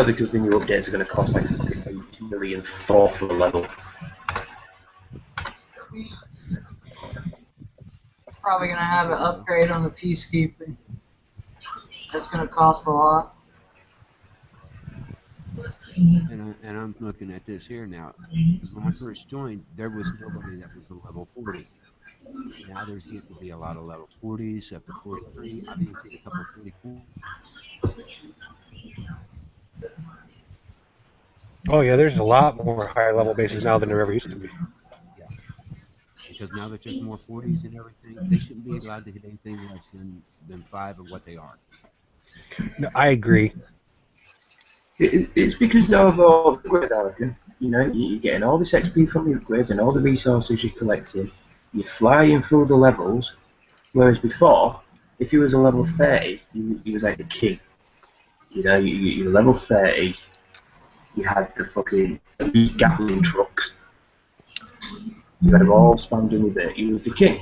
Because the new updates are going to cost like fucking 80 million Thor for the level. Probably gonna have an upgrade on the Peacekeeper. That's gonna cost a lot. And I'm looking at this here now. When I first joined, there was nobody that was a level 40. Now there's getting to be a lot of level 40s up to 43. I've even seen a couple 44. Oh yeah, there's a lot more higher level bases now than there ever used to be. Yeah, because now that there's more 40s and everything, they shouldn't be allowed to hit anything less than 5 of what they are. No, I agree. It's because of all the upgrades, I reckon. You know, you're getting all this XP from the upgrades and all the resources you're collecting. You're flying through the levels, whereas before, if you was a level 30, you was like a king. You know, you're level 30, you had the fucking elite Gatling trucks, you had them all spammed in with it, you was the king.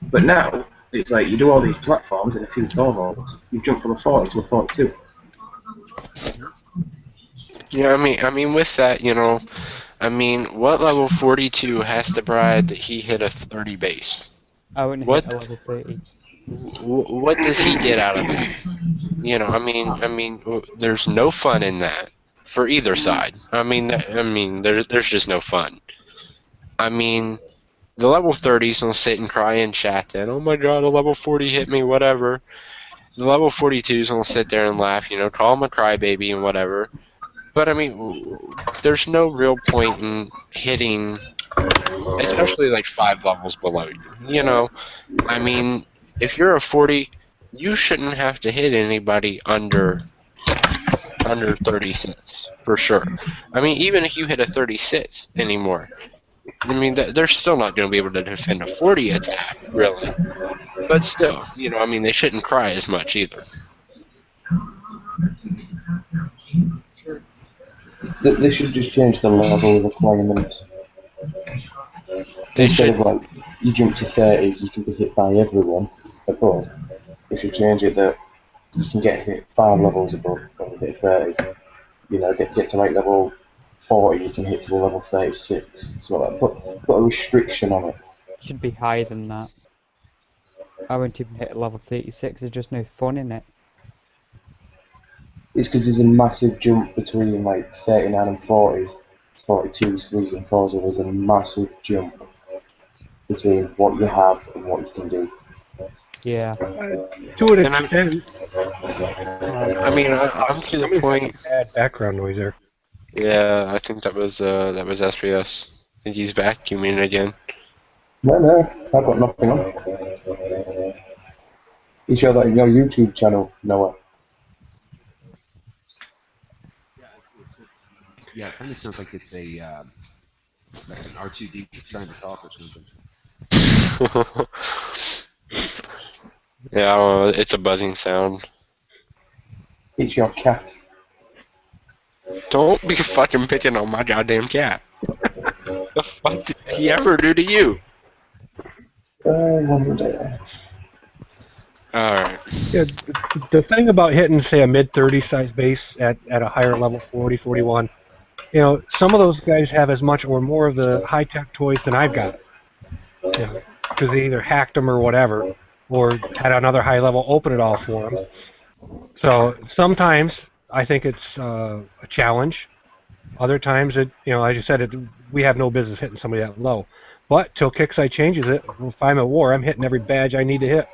But now, it's like you do all these platforms and a few Thorvalds, you've jumped from a 40 to a 42. Yeah, I mean, with that, you know, I mean, what level 42 has to brag that he hit a 30 base? I wouldn't What hit a level 30. what does he get out of that? You know, I mean, there's no fun in that for either side. I mean, there's just no fun. I mean, the level 30s will sit and cry in chat then, oh my god, a level 40 hit me, whatever. The level 42s will sit there and laugh, you know, call him a crybaby and whatever. But I mean, there's no real point in hitting, especially like 5 levels below you. You know, I mean, if you're a 40, you shouldn't have to hit anybody under 36 for sure. I mean, even if you hit a 36 anymore, I mean, they're still not going to be able to defend a 40 attack, really. But still, you know, I mean, they shouldn't cry as much either. They should just change the level requirements. They Instead should. of like, you jump to 30, you can be hit by everyone above. They should change it that you can get hit 5 levels above when you hit 30. You know, get to like level 40, you can hit to level 36. So like, put a restriction on it. Should be higher than that. I wouldn't even hit a level 36. There's just no fun in it. It's because there's a massive jump between like 39 and 40s, 42s, 3s and 4s, so there's a massive jump between what you have and what you can do. Yeah. To an And extent. I mean, I'm to the Somebody's got some point. bad background noise there. Yeah, I think that was SPS. I think he's vacuuming again. No, I've got nothing on. You show that in your YouTube channel, Noah. Yeah, it kind of sounds like it's a like an R2D trying to talk or something. Yeah, I don't know, it's a buzzing sound. It's your cat. Don't be fucking picking on my goddamn cat. The fuck did he ever do to you? One day. Alright. Yeah, the thing about hitting, say, a mid-30 size base at a higher level, 40, 41, you know, some of those guys have as much or more of the high-tech toys than I've got. You know, because they either hacked them or whatever, or had another high level open it all for them. So sometimes I think it's a challenge. Other times, you know, as you said, we have no business hitting somebody that low. But till Kickside changes it, if I'm at war, I'm hitting every badge I need to hit,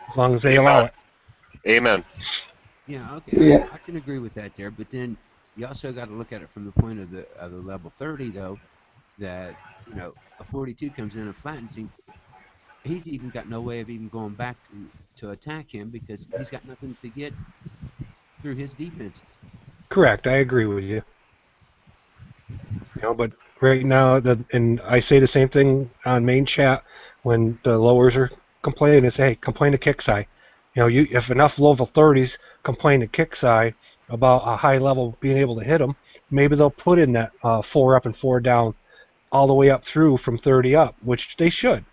as long as they allow Amen. it. Amen. Yeah, okay, Yeah. I can agree with that there. But then you also got to look at it from the point of the level 30 though, that a 42 comes in and flattens him. He's even got no way of even going back to attack him because he's got nothing to get through his defenses. Correct, I agree with you. You know, but right now, and I say the same thing on main chat when the lowers are complaining. Is, hey, complain to Kickside. You know, if enough level 30s complain to Kickside about a high level being able to hit them, maybe they'll put in that 4 up and 4 down all the way up through from 30 up, which they should.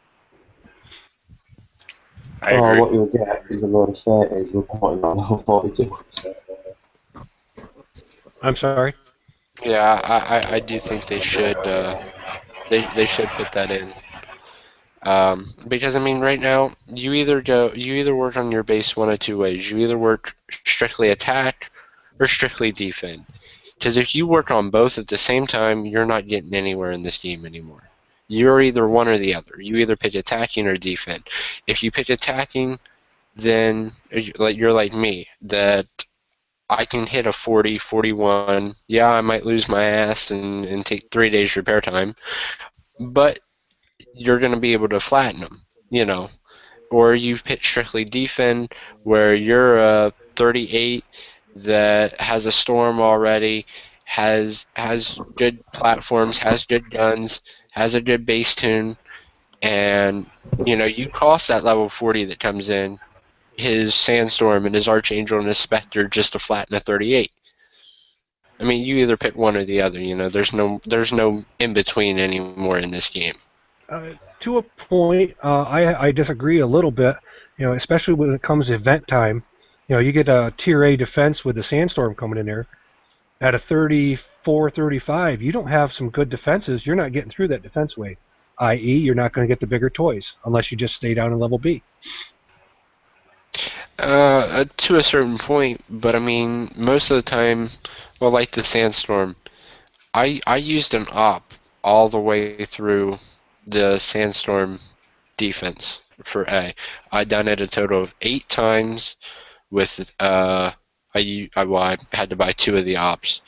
I Or agree. what you'll get is a load of 30s reporting on level 42. I'm sorry. Yeah, I do think they should they should put that in. Because I mean, right now you either work on your base one of two ways. You either work strictly attack or strictly defend. Because if you work on both at the same time, you're not getting anywhere in this game anymore. You're either one or the other. You either pick attacking or defend. If you pick attacking, then you're like me, that I can hit a 40, 41. Yeah, I might lose my ass and take 3 days repair time, but you're going to be able to flatten them, you know. Or you pitch strictly defend, where you're a 38 that has a storm already, has good platforms, has good guns, has a good base tune, and you cost that level 40 that comes in his sandstorm and his archangel and his specter just to flatten a 38. I mean, you either pick one or the other. There's no in between anymore in this game. To a point, I disagree a little bit. You know, especially when it comes to event time. You know, you get a tier A defense with the sandstorm coming in there at a 34, 35. You don't have some good defenses. You're not getting through that defense wave. I.e., you're not going to get the bigger toys unless you just stay down in level B. To a certain point, but I mean, most of the time, well, like the sandstorm, I used an op all the way through the sandstorm defense for A. I done it a total of 8 times with I had to buy 2 of the ops.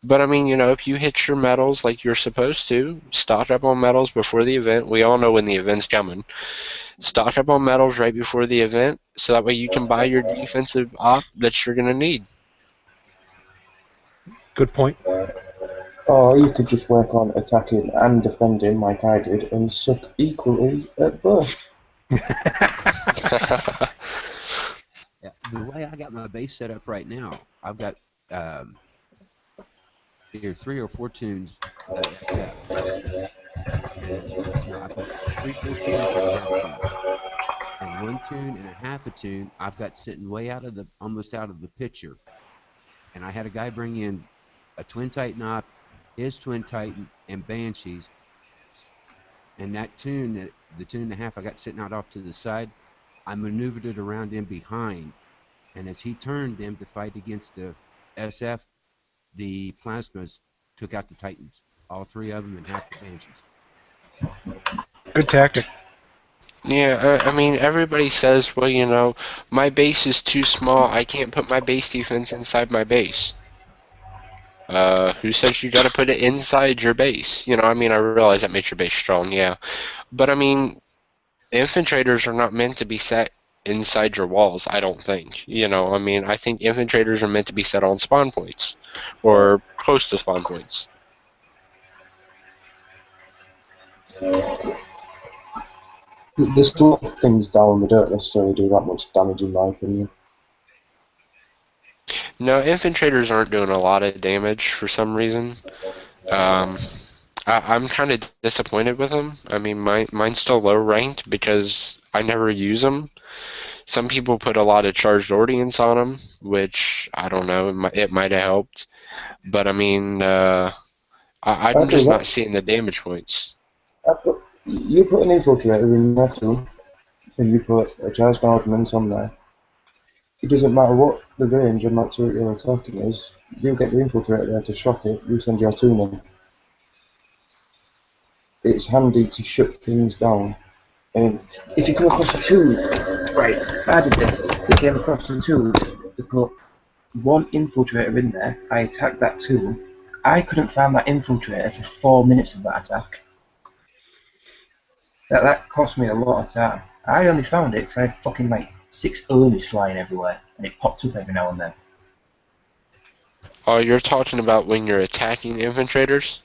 But I mean, if you hit your medals like you're supposed to, stock up on medals before the event. We all know when the event's coming. Stock up on medals right before the event, so that way you can buy your defensive op that you're gonna need. Good point. Or you could just work on attacking and defending like I did and suck equally at both. Yeah, the way I got my base set up right now, I've got either 3 or 4 tunes SF, and I've got 3 full tunes and a half tune, and 1 tune and a half a tune I've got sitting way almost out of the picture, and I had a guy bring in a Twin Titan op, his Twin Titan, and Banshees, and that tune, the tune and a half I got sitting out off to the side, I maneuvered it around in behind, and as he turned them to fight against the SF, the plasmas took out the Titans, all 3 of them, and half the Banshees. Good tactic. Yeah, I mean, everybody says, well, my base is too small. I can't put my base defense inside my base. Who says you gotta put it inside your base? I mean, I realize that makes your base strong, yeah. But I mean, infiltrators are not meant to be set inside your walls, I don't think. I mean, I think infiltrators are meant to be set on spawn points, or close to spawn points. There's a lot of things down that don't necessarily do that much damage in my opinion. No, infiltrators aren't doing a lot of damage for some reason. Um, I'm kind of disappointed with them. I mean, mine's still low ranked because I never use them. Some people put a lot of charged audience on them, which I don't know. It might have helped, but I mean, I'm Actually, just not what? seeing the damage points. You put an infiltrator in there too, and you put a charged ordnance on there. It doesn't matter what the range of that turret you're attacking is. You get the infiltrator there to shock it. You send your tune in. It's handy to shut things down. And if you come across a tool, right? I did this. We came across a tool to put one infiltrator in there. I attacked that tool. I couldn't find that infiltrator for 4 minutes of that attack. That cost me a lot of time. I only found it because I had fucking like 6 enemies flying everywhere, and it popped up every now and then. Oh, you're talking about when you're attacking infiltrators?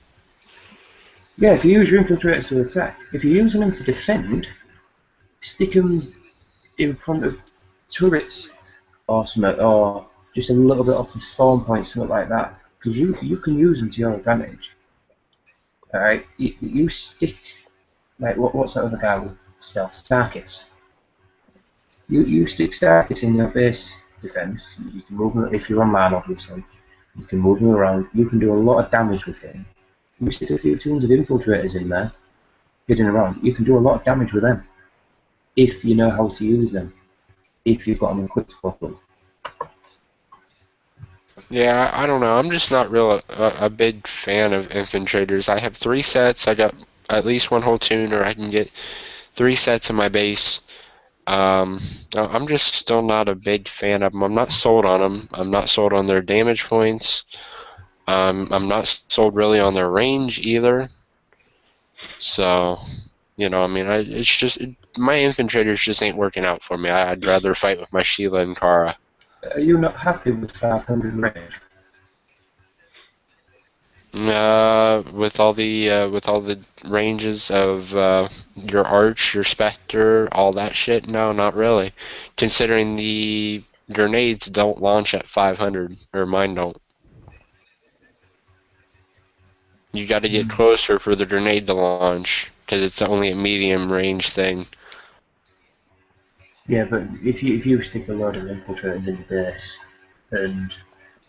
Yeah, if you use your infiltrators to attack, if you're using them to defend, stick them in front of turrets or something, or just a little bit off the spawn point, something like that, because you can use them to your advantage. Alright, you stick, like, what's that other guy with stealth? Sarkis. You stick Sarkis in your base defense. You can move them, if you're on man, obviously. You can move them around. You can do a lot of damage with him. You stick a few tunes of infiltrators in there, hidden around. You can do a lot of damage with them if you know how to use them. If you've got them equipped properly. Yeah, I don't know. I'm just not real a big fan of infiltrators. I have 3 sets. I got at least one whole tune, or I can get 3 sets in my base. I'm just still not a big fan of them. I'm not sold on them. I'm not sold on their damage points. I'm not sold really on their range either. So, I mean, it's just my infiltrators just ain't working out for me. I'd rather fight with my Sheila and Kara. Are you not happy with 500 range? With all the ranges of your Arch, your Spectre, all that shit, no, not really. Considering the grenades don't launch at 500, or mine don't. You got to get closer for the grenade to launch, because it's only a medium range thing. Yeah, but if you stick a load of infiltrators in your base and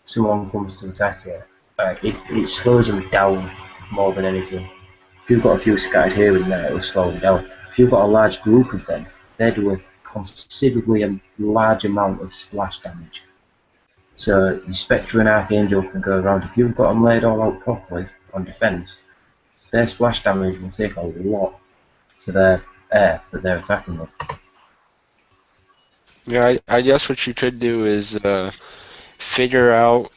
someone comes to attack you, it slows them down more than anything. If you've got a few scattered here and there, it'll slow them down. If you've got a large group of them, they do a considerably a large amount of splash damage. So your Spectre and Archangel can go around. If you've got them laid all out properly on defense, their splash damage will take a lot to their air that they're attacking with. Yeah, I guess what you could do is figure out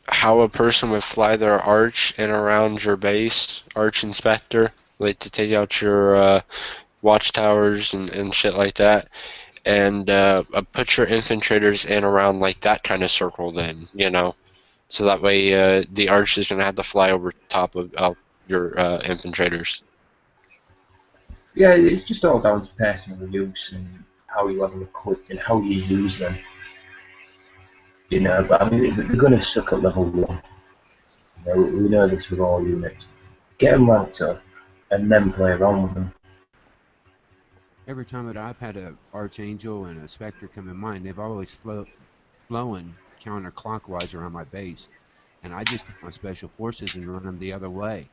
how a person would fly their Arch in around your base, Arch Inspector, like to take out your watchtowers and shit like that, and put your infiltrators in around like that kind of circle then, so that way the Arch is going to have to fly over top of your infiltrators. Yeah, it's just all down to personal use and how you have them equipped and how you use them. But I mean, they're going to suck at level 1. We know this with all units. Get them ranked up and then play around with them. Every time that I've had a Archangel and a Spectre come in mine, they've always flown counterclockwise around my base. And I just take my special forces and run them the other way.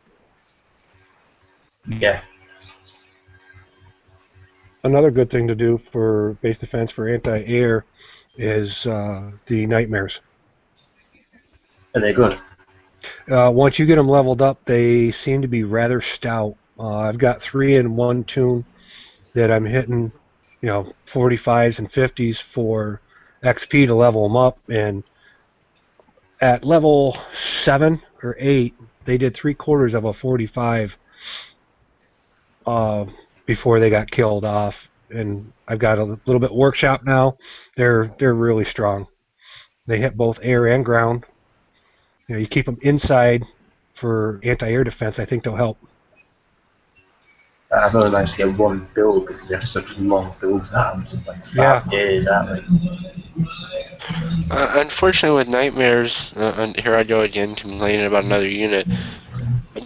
Yeah. Another good thing to do for base defense for anti-air is the nightmares. Are they good? Once you get them leveled up, they seem to be rather stout. I've got 3 in one tune that I'm hitting, 45s and 50s for XP to level them up, and at level 7 or 8, they did 3/4 of a 45 before they got killed off. And I've got a little bit workshop now. They're really strong. They hit both air and ground. You keep them inside for anti-air defense. I think they'll help. I've only managed to get one build because they have such long build times, like 5 days, aren't they? Unfortunately, with nightmares, and here I go again complaining about another unit.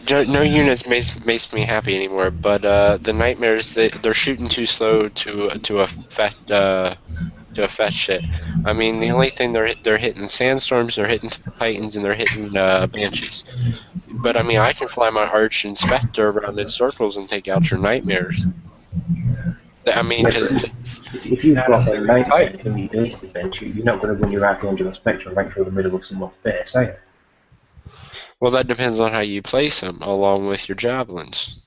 No units makes me happy anymore. But the nightmares, they're shooting too slow to affect shit. I mean, the only thing they're hitting sandstorms, they're hitting titans, and they're hitting banshees. But I mean, I can fly my arch inspector around in circles and take out your nightmares. I mean, Yeah, because but if you've Not got unless them you're tight. nightmares in your base defense, you're not going to run your Archangel Spectre right through the middle of someone's base, are you? well, that depends on how you place them, along with your javelins.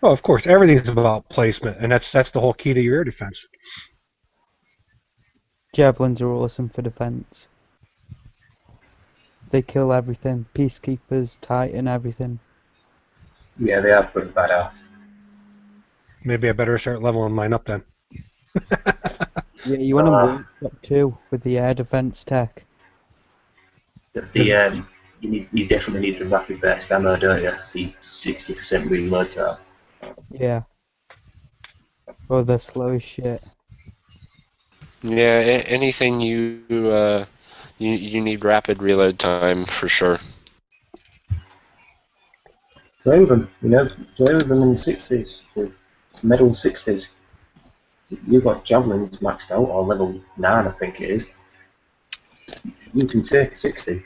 Oh, of course, everything's about placement, and that's the whole key to your air defense. Javelins are awesome for defense. They kill everything. Peacekeepers, Titan, everything. Yeah, they are pretty badass. Maybe I better start leveling mine up then. Yeah, you want to Uh, workshop too with the air defense tech. you definitely need the rapid burst ammo, don't you? The 60% reload time. Yeah. Or they're slow as shit. Yeah, anything you need rapid reload time for sure. Play with them, play with them in the 60s, the middle 60s. You've got javelins maxed out, or level 9, I think it is. You can take 60.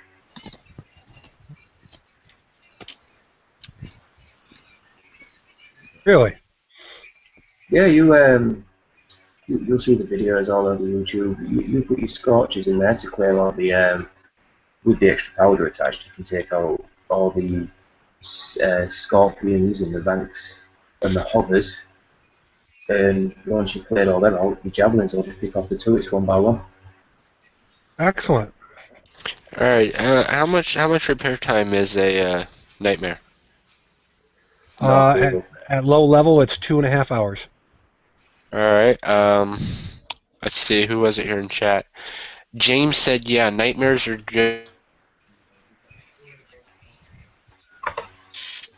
Really? Yeah, you'll see the videos all over YouTube. You put your scorches in there to clear out the with the extra powder attached. You can take out all the scorpions and the vanks and the hovers. And once you've cleared all them out, your javelins will just pick off the turrets one by one. Excellent. All right, how much repair time is a nightmare? No At, clue. at low level, it's 2.5 hours. All right, let's see, who was it here in chat? James said, yeah, nightmares are just.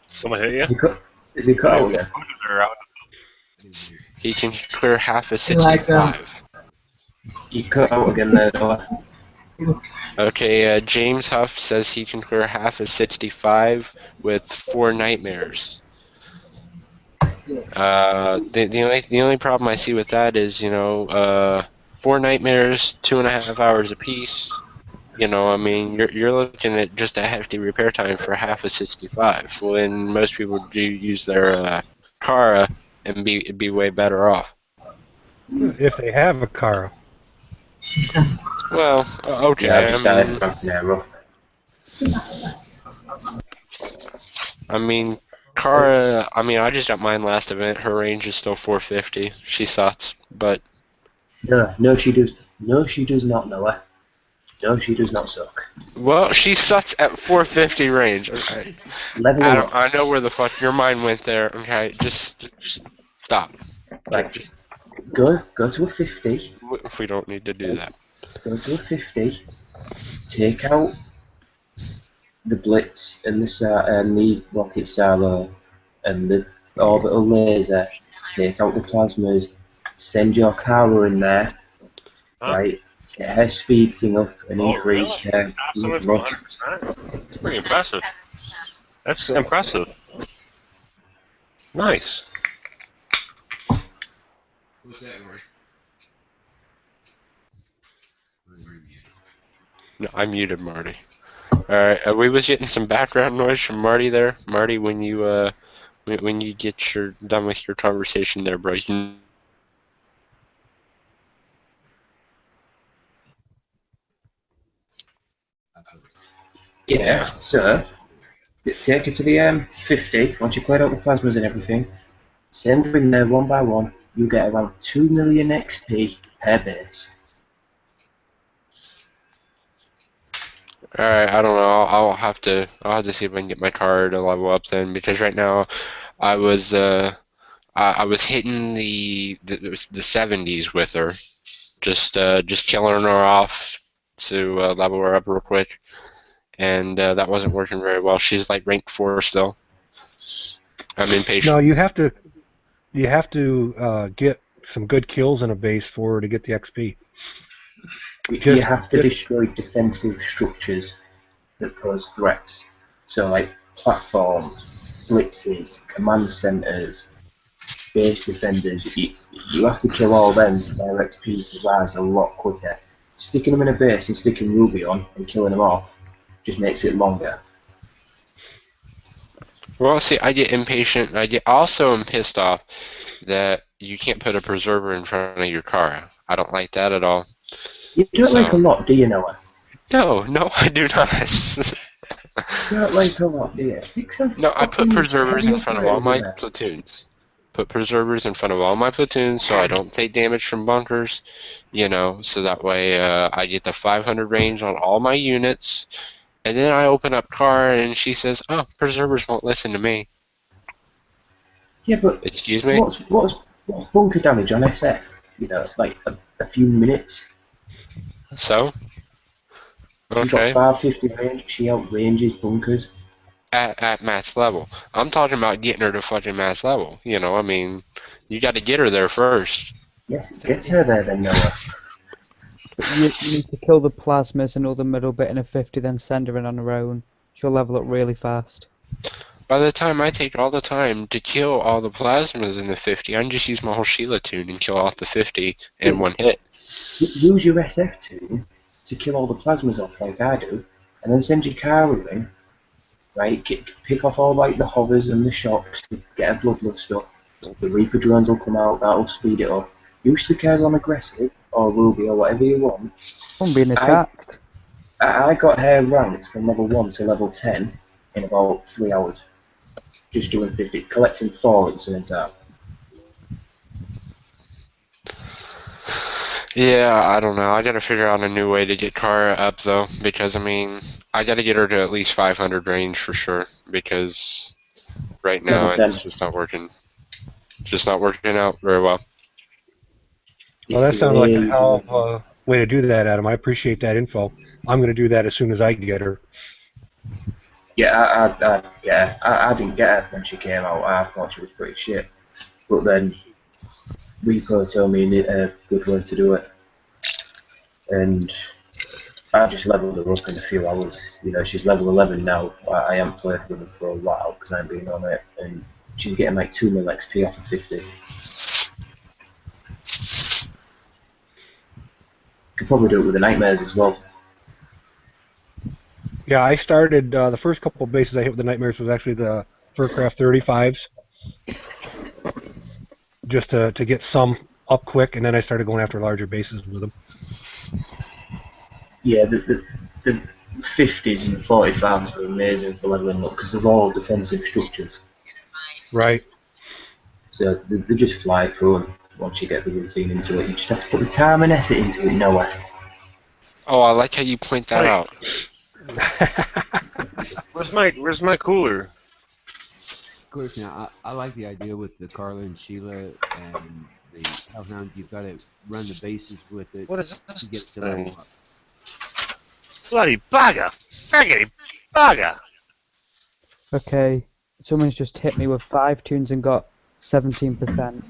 Someone hit you? Is he cut out again? They're out. He can clear half of You like 65. You cut out again there, Noah. Okay, James Huff says he can clear half of 65 with 4 nightmares. The only problem I see with that is, 4 nightmares, 2.5 hours apiece. I mean, you're looking at just a hefty repair time for half of 65. When most people do use their Kara and be way better off. If they have a Kara. Well, Yeah, I've okay. I just started mean, ramping arrow. Kara. I mean, I just got mine last event. Her range is still 450. She sucks, but No, she does. No, she does not, Noah. No, she does not suck. well, she sucks at 450 range. Okay, Level Adam, up. I know where the fuck your mind went there. Okay, just stop. Right, go to a 50. We don't need to do that. Go to a 50. Take out the blitz and the rocket silo and the orbital laser. Take out the plasmas. Send your Kara in there. Huh? Right. Get her speed thing up and Oh, increase really? her Stop someone from rush. 100%? That's pretty impressive. That's impressive. Nice. Who's that, Roy? No, I muted Marty. All right, we was getting some background noise from Marty there. Marty, when you get done with your conversation there, bro, you. Yeah. So take it to the 50. Once you cleared out the plasmas and everything, send them in there one by one. You get around 2 million XP per base. All right, I don't know. I'll have to see if I can get my car to level up then, because right now I was hitting the 70s with her, just killing her off to level her up real quick, and that wasn't working very well. She's like rank 4 still. I'm No, impatient. you have to get some good kills in a base for her to get the XP. You have to destroy defensive structures that pose threats. So like platforms, blitzes, command centres, base defenders, you have to kill all them for their XP to rise a lot quicker. Sticking them in a base and sticking Ruby on and killing them off just makes it longer. Well, see, I get impatient. Also am pissed off that you can't put a preserver in front of your car. I don't like that at all. You don't like a lot, do you, Noah? No, I do not. You don't like a lot, do you? Stick some No, I put preservers in heavy front of all my there. platoons. Put preservers in front of all my platoons so I don't take damage from bunkers, so that way I get the 500 range on all my units. And then I open up car and she says, oh, preservers won't listen to me. Yeah, but Excuse me? what's bunker damage on SF? It's like a few minutes. So? She's got Okay. 550 range, she outranges bunkers. At max level. I'm talking about getting her to fucking max level. You got to get her there first. Yes, get her there then, Noah. But you need to kill the plasmas and all the middle bit in a 50, then send her in on her own. She'll level up really fast. By the time I take all the time to kill all the plasmas in the 50, I can just use my whole Sheila tune and kill off the 50 in one hit. Use your SF tune to kill all the plasmas off like I do, and then send your Karu in, right? Pick off all like the hovers and the shocks to get a bloodlust up. The Reaper drones will come out, that'll speed it up. Use the Karu on aggressive, or Ruby, or whatever you want. I'm being attacked. I got her ranked from level 1 to level 10 in about 3 hours. Just doing 50, collecting Thor at the same time. Yeah, I don't know. I gotta figure out a new way to get Kara up though, because I gotta get her to at least 500 range for sure, because right now Level 10. it's just not working. Just not working out very well. Well, that sounds like a hell of a way to do that, Adam. I appreciate that info. I'm going to do that as soon as I get her. Yeah, I get her. I didn't get her when she came out. I thought she was pretty shit. But then Reaper told me a good way to do it. And I just leveled her up in a few hours. She's level 11 now. I haven't played with her for a while because I haven't been on it. And she's getting like 2 mil XP off of 50. Could probably do it with the Nightmares as well. Yeah, I started, the first couple of bases I hit with the Nightmares was actually the Furcraft 35s. Just to get some up quick, and then I started going after larger bases with them. Yeah, the 50s and 45s are amazing for leveling up because they're all defensive structures. Right. So they just fly through them once you get the routine into it. You just have to put the time and effort into it, Noah. Oh, I like how you point that out. Where's my cooler? Of course, now I like the idea with the Carla and Sheila and the Hellhound. You've got to run the bases with it. What is this to get to thing? level up. Bloody bugger! Friggity bugger! Okay, someone's just hit me with 5 tunes and got 17%.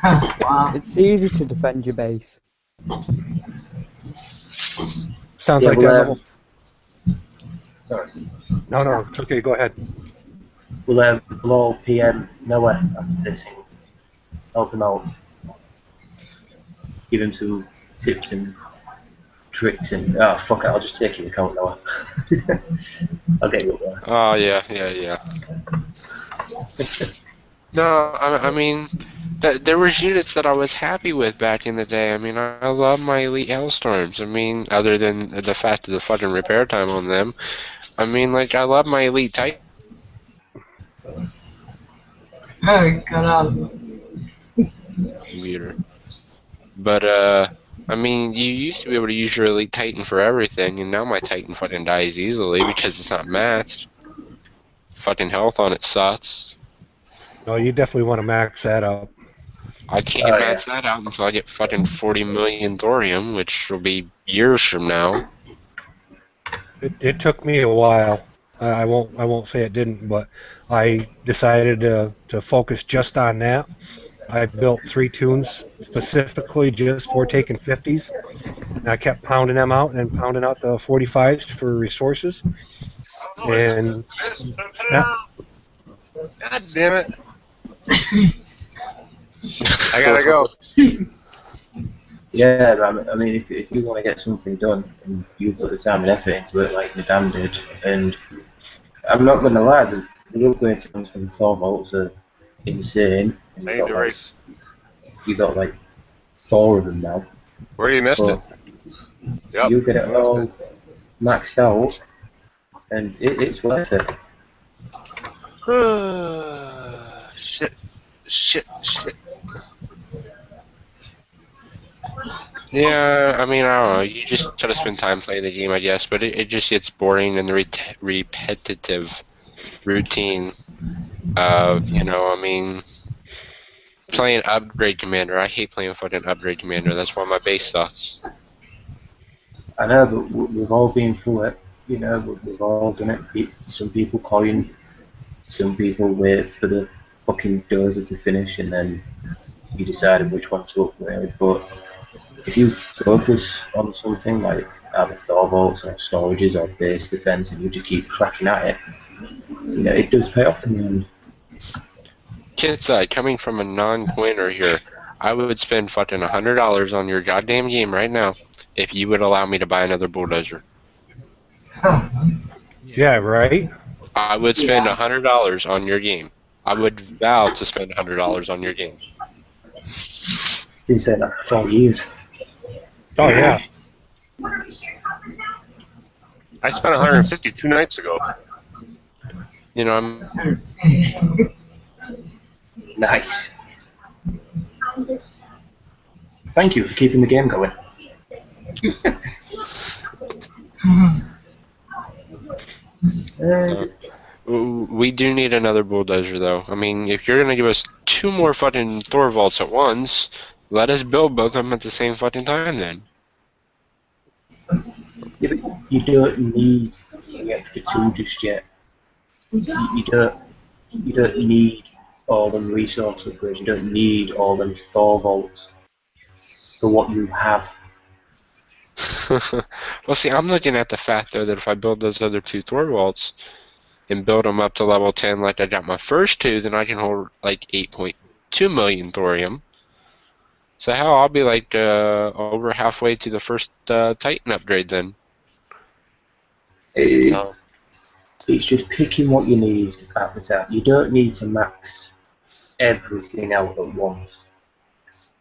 Wow. It's easy to defend your base. Sounds Yeah, like well, that level. Sorry. No, it's okay, go ahead. We'll all PM Noah after this and help him out. Give him some tips and tricks and... Oh, fuck it, I'll just take your account, Noah. I'll get you up there. Oh, yeah. No, I mean, there was units that I was happy with back in the day. I mean, I love my Elite Hellstorms. I mean, other than the fact of the fucking repair time on them. I mean, like, I love my Elite Titan. Oh, cut out. Computer. But, I mean, you used to be able to use your Elite Titan for everything, and now my Titan fucking dies easily because it's not matched. Fucking health on it sucks. No, you definitely want to max that up. I can't match that out until I get fucking 40 million thorium, which will be years from now. It took me a while. I won't say it didn't, but I decided to focus just on that, I built 3 tunes specifically just for taking 50s. And I kept pounding them out and pounding out the 45s for resources. Oh, is it And yeah, Mr. God damn it. I gotta go. Yeah, but I mean, if you want to get something done and you put the time and effort into it, like Madame did, and I'm not going to lie, the upgrade times for the Thor vaults are insane. And I need to race. you got like 4 of them now. Where you missed it? But Yep. you get it you missed all maxed out, and it's worth it. Shit. Shit. Yeah, I mean, I don't know. You just gotta spend time playing the game, I guess, but it just gets boring and the repetitive routine of, I mean, playing Upgrade Commander. I hate playing fucking Upgrade Commander. That's why my base sucks. I know, but we've all been through it. We've all done it. Some people coin, some people wait for the fucking dozer to finish, and then you decide which one to upgrade. But if you focus on something like either Thor vaults or storages or base defense, and you just keep cracking at it, it does pay off in the end. Kids, coming from a non-coiner here, I would spend fucking $100 on your goddamn game right now if you would allow me to buy another bulldozer. yeah, right. I would spend $100 on your game. I would vow to spend $100 on your game. Been saying that for 4 years. Oh yeah. I spent 150 2 nights ago. I'm Nice. Thank you for keeping the game going. we do need another bulldozer, though. I mean, if you're gonna give us 2 more fucking Thor vaults at once, let us build both of them at the same fucking time, then. Yeah, but you don't need the extra 2 just yet. You don't need all them resource upgrades. You don't need all them Thor vaults for what you have. Well, see, I'm looking at the fact, though, that if I build those other 2 Thor vaults and build them up to level 10 like I got my first 2, then I can hold like 8.2 million thorium. So hell, I'll be like over halfway to the first Titan upgrade then. It's just picking what you need at the time. You don't need to max everything out at once.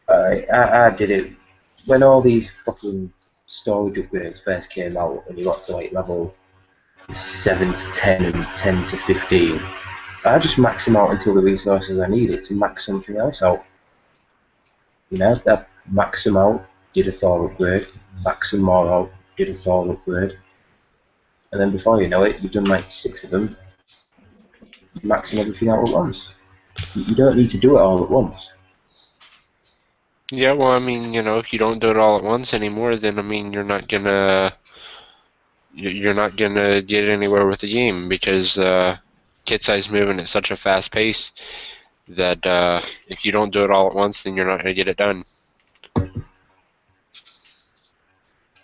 I did it when all these fucking storage upgrades first came out, and you got to like level 7 to 10 and 10 to 15. I just max them out until the resources I needed to max something else out. I max them out, did a Thor upgrade, max them more out, did a Thor upgrade, and then before you know it, you've done like 6 of them, maxing everything out at once. You don't need to do it all at once. Yeah, well, I mean, if you don't do it all at once anymore, then I mean, you're not gonna get anywhere with the game because kit size moving at such a fast pace that if you don't do it all at once, then you're not gonna get it done.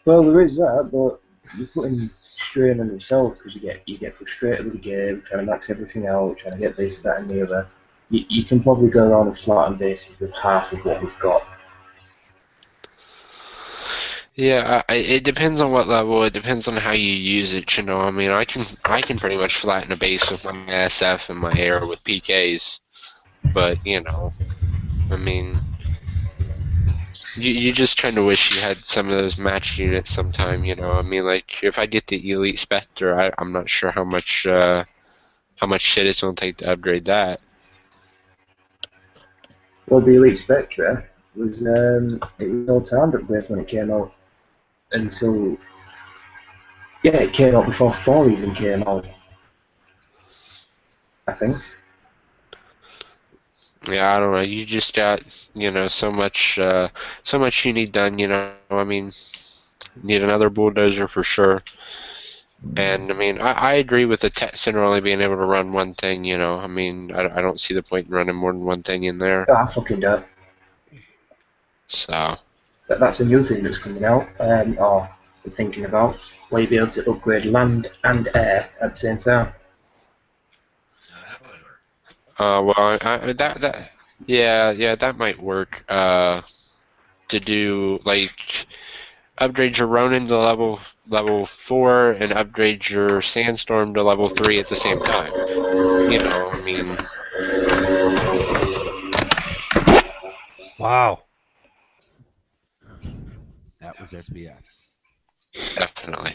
Well, there is that, but you're putting strain on yourself because you get frustrated with the game, trying to max everything out, trying to get this, that, and the other. You can probably go around a flattened basis with half of what we've got. Yeah, it depends on what level. It depends on how you use it. I mean, I can pretty much flatten a base with my SF and my air with PKs, but I mean, you just kind of wish you had some of those match units sometime. I mean, like if I get the Elite Spectre, I'm not sure how much shit it's gonna take to upgrade that. Well, the Elite Spectre was it was all timed upgrades when it came out until it came out before 4 even came out, I think. Yeah, I don't know. You just got so much you need done. I mean, need another bulldozer for sure. And I mean, I agree with the tech center only being able to run one thing. You know, I mean, I don't see the point in running more than one thing in there. Oh, I fucking don't. So That's a new thing that's coming out, or we're thinking about, where you'll be able to upgrade land and air at the same time. well, yeah, that might work. To do like upgrade your Ronin to level 4 and upgrade your Sandstorm to level 3 at the same time. You know, I mean, Wow. That was SBS. definitely.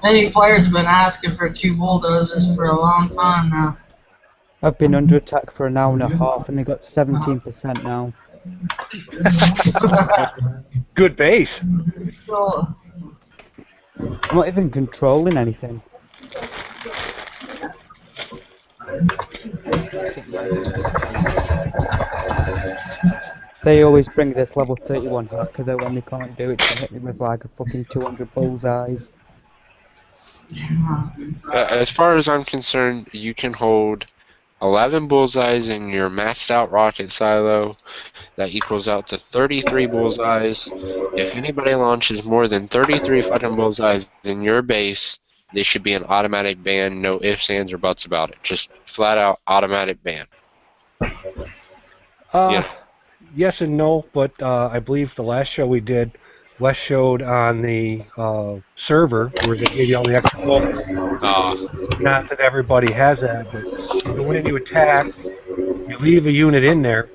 Many players have been asking for 2 bulldozers for a long time now. I've been under attack for an hour and a half and they got 17% now. Good base. So, I'm not even controlling anything. Decent Vikings at the base. They always bring this level 31 hacker though when they can't do it to hit me with like a fucking 200 bullseyes. As far as I'm concerned, you can hold 11 bullseyes in your maxed out rocket silo. That equals out to 33 bullseyes. If anybody launches more than 33 fucking bullseyes in your base, they should be an automatic ban. No ifs, ands, or buts about it. Just flat out automatic ban. Yeah. Yes and no, but I believe the last show we did, Wes showed on the server where they gave you all the extra books. Not that everybody has that, but you go in, you attack, you leave a unit in there,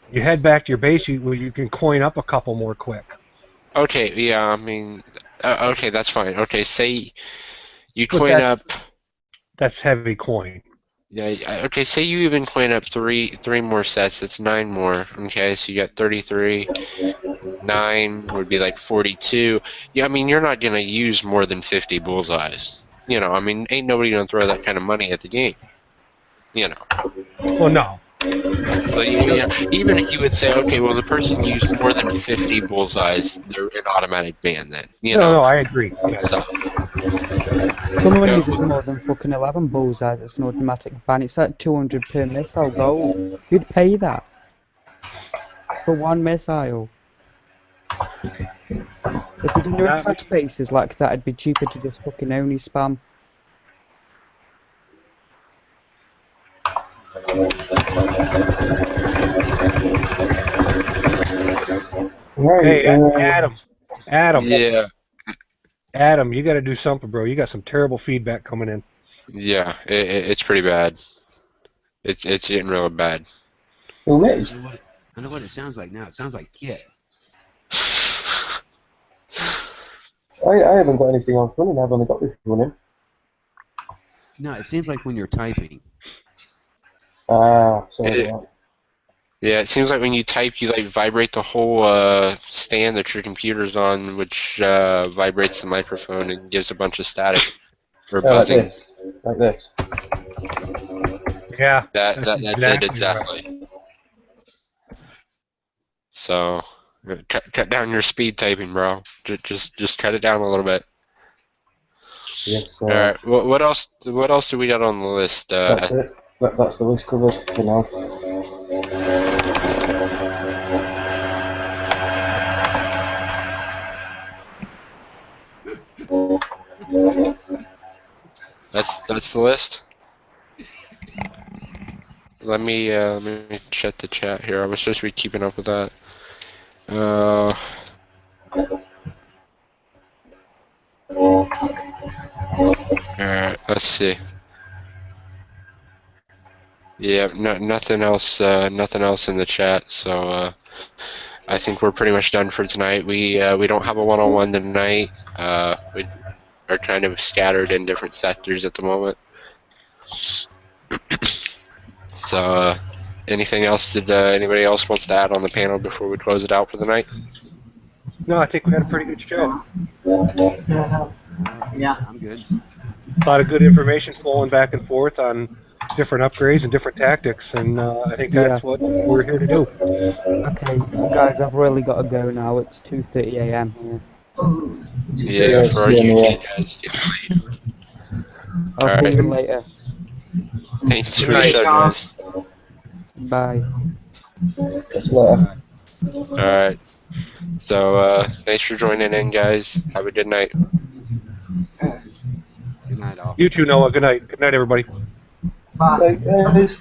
you head back to your base where you can coin up a couple more quick. Okay, yeah, I mean, okay, that's fine. Okay, say you But coin up. That's heavy coin. Yeah, okay, say you even coin up three more sets, that's 9 more. Okay, so you got 33. 9 would be like 42. Yeah, I mean, you're not going to use more than 50 bullseyes. You know, I mean, ain't nobody going to throw that kind of money at the game. You know. Well, no. So, even if you would say, okay, well, the person used more than 50 bullseyes, they're an automatic ban then. You know? No, I agree. Yeah. So, Someone uses more than fucking 11 bullseyes, it's an automatic ban. It's like 200 per missile gold. Who'd pay that? For one missile? If you didn't attack bases like that, it'd be cheaper to just fucking only spam. Hey, Adam. yeah. Adam, you got to do something, bro. You got some terrible feedback coming in. Yeah, it's pretty bad. It's getting real bad. Who is? I know what it sounds like now. It sounds like Kit. I haven't got anything on running, I've only got this running. No, it seems like when you're typing. So Yeah, it seems like when you type, you like vibrate the whole stand that your computer's on, which vibrates the microphone and gives a bunch of static or buzzing. Like this. Yeah. That's it exactly. So cut down your speed typing, bro. Just cut it down a little bit. Yes. All right. What else? What else do we got on the list? That's it. That's the list covered for now. That's the list. Let me check the chat here. I was supposed to be keeping up with that. Alright, let's see. Yeah, nothing else. Nothing else in the chat. So I think we're pretty much done for tonight. We don't have a one-on-one tonight. We are kind of scattered in different sectors at the moment. So, anything else? Did anybody else wants to add on the panel before we close it out for the night? No, I think we had a pretty good show. Yeah. I'm good. A lot of good information flowing back and forth on different upgrades and different tactics, and I think that's what we're here to do. Okay, guys, I've really got to go now. It's 2:30 a.m. here. Yeah, for our UK guys, it's getting late. I'll see Alright. you later. Thanks for Good the night. show, guys. Bye. Catch you later. Alright. So, thanks for joining in, guys. Have a good night. Good night, all. You too, Noah. Good night. Good night, everybody. Bye. Right, guys.